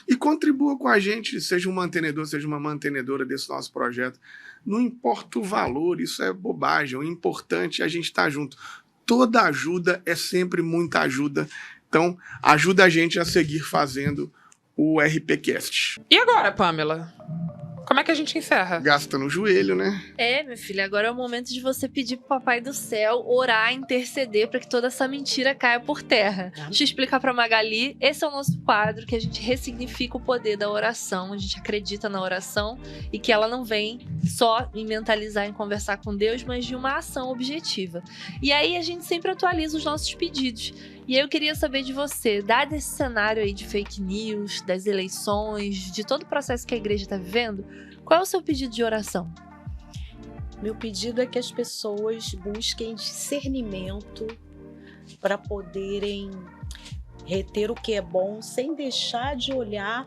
e contribua com a gente. Seja um mantenedor, seja uma mantenedora desse nosso projeto. Não importa o valor, isso é bobagem. O importante é a gente estar junto. Toda ajuda é sempre muita ajuda. Então, ajuda a gente a seguir fazendo o RPCast. E agora, Pamela? Como é que a gente encerra? Gasta no joelho, né? Minha filha, agora é o momento de você pedir pro Papai do Céu orar, interceder pra que toda essa mentira caia por terra. Deixa eu explicar pra Magali, esse é o nosso quadro que a gente ressignifica o poder da oração, a gente acredita na oração e que ela não vem só em mentalizar, em conversar com Deus, mas de uma ação objetiva. E aí a gente sempre atualiza os nossos pedidos. E aí eu queria saber de você, dado esse cenário aí de fake news, das eleições, de todo o processo que a igreja está vivendo, qual é o seu pedido de oração? Meu pedido é que as pessoas busquem discernimento para poderem reter o que é bom, sem deixar de olhar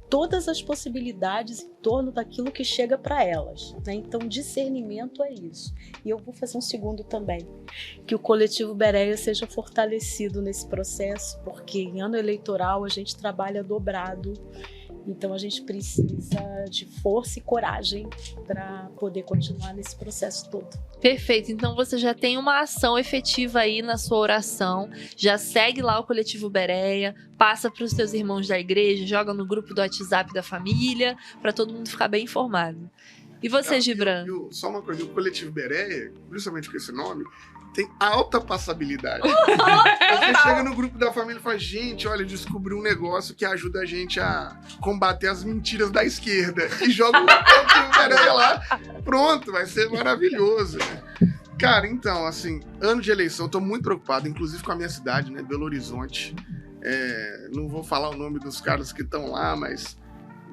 todas as possibilidades em torno daquilo que chega para elas, né? Então, discernimento é isso. E eu vou fazer um segundo também, que o Coletivo Bereia seja fortalecido nesse processo, porque em ano eleitoral a gente trabalha dobrado, então a gente precisa de força e coragem para poder continuar nesse processo todo. Perfeito, então você já tem uma ação efetiva aí na sua oração, já segue lá o Coletivo Bereia, passa para os seus irmãos da igreja, joga no grupo do WhatsApp da família, para todo mundo ficar bem informado. E você, Gibran? Só uma coisa, o Coletivo Bereia, principalmente com esse nome, tem alta passabilidade. Você chega no grupo da família e fala, gente, olha, descobri um negócio que ajuda a gente a combater as mentiras da esquerda. E joga o Coletivo Bereia lá, pronto, vai ser maravilhoso. Cara, então, assim, ano de eleição, tô muito preocupado, inclusive com a minha cidade, né, Belo Horizonte. Não vou falar o nome dos caras que estão lá, mas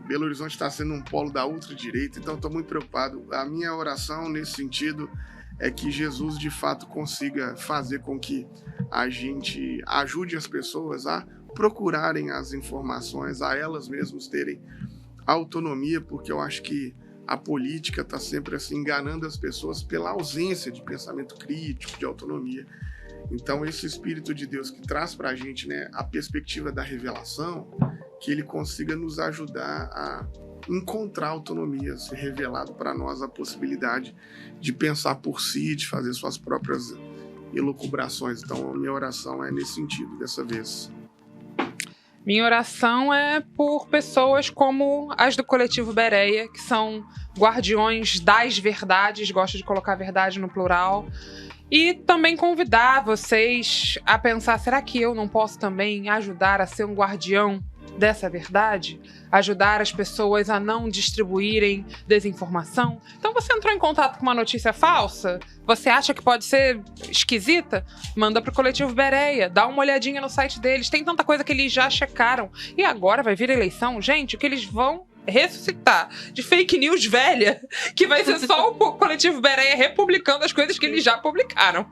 Belo Horizonte está sendo um polo da ultradireita, então tô muito preocupado. A minha oração nesse sentido é que Jesus, de fato, consiga fazer com que a gente ajude as pessoas a procurarem as informações, a elas mesmas terem autonomia, porque eu acho que a política está sempre assim, enganando as pessoas pela ausência de pensamento crítico, de autonomia. Então, esse Espírito de Deus que traz para a gente, né, a perspectiva da revelação, que ele consiga nos ajudar a encontrar autonomia, ser revelado para nós a possibilidade de pensar por si, de fazer suas próprias elucubrações. Então, a minha oração é nesse sentido, dessa vez. Minha oração é por pessoas como as do Coletivo Bereia, que são guardiões das verdades, gosto de colocar verdade no plural, e também convidar vocês a pensar, será que eu não posso também ajudar a ser um guardião dessa verdade? Ajudar as pessoas a não distribuírem desinformação? Então você entrou em contato com uma notícia falsa? Você acha que pode ser esquisita? Manda pro Coletivo Bereia, dá uma olhadinha no site deles, tem tanta coisa que eles já checaram. E agora vai vir eleição, gente, o que eles vão ressuscitar de fake news velha, que vai ser só o Coletivo Bereia republicando as coisas que eles já publicaram.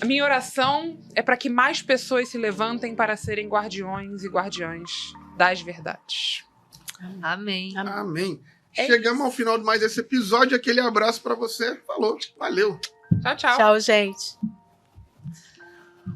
A minha oração é para que mais pessoas se levantem para serem guardiões e guardiãs das verdades. Amém. Amém. Chegamos ao final de mais esse episódio. Aquele abraço para você. Falou. Valeu. Tchau, tchau. Tchau, gente.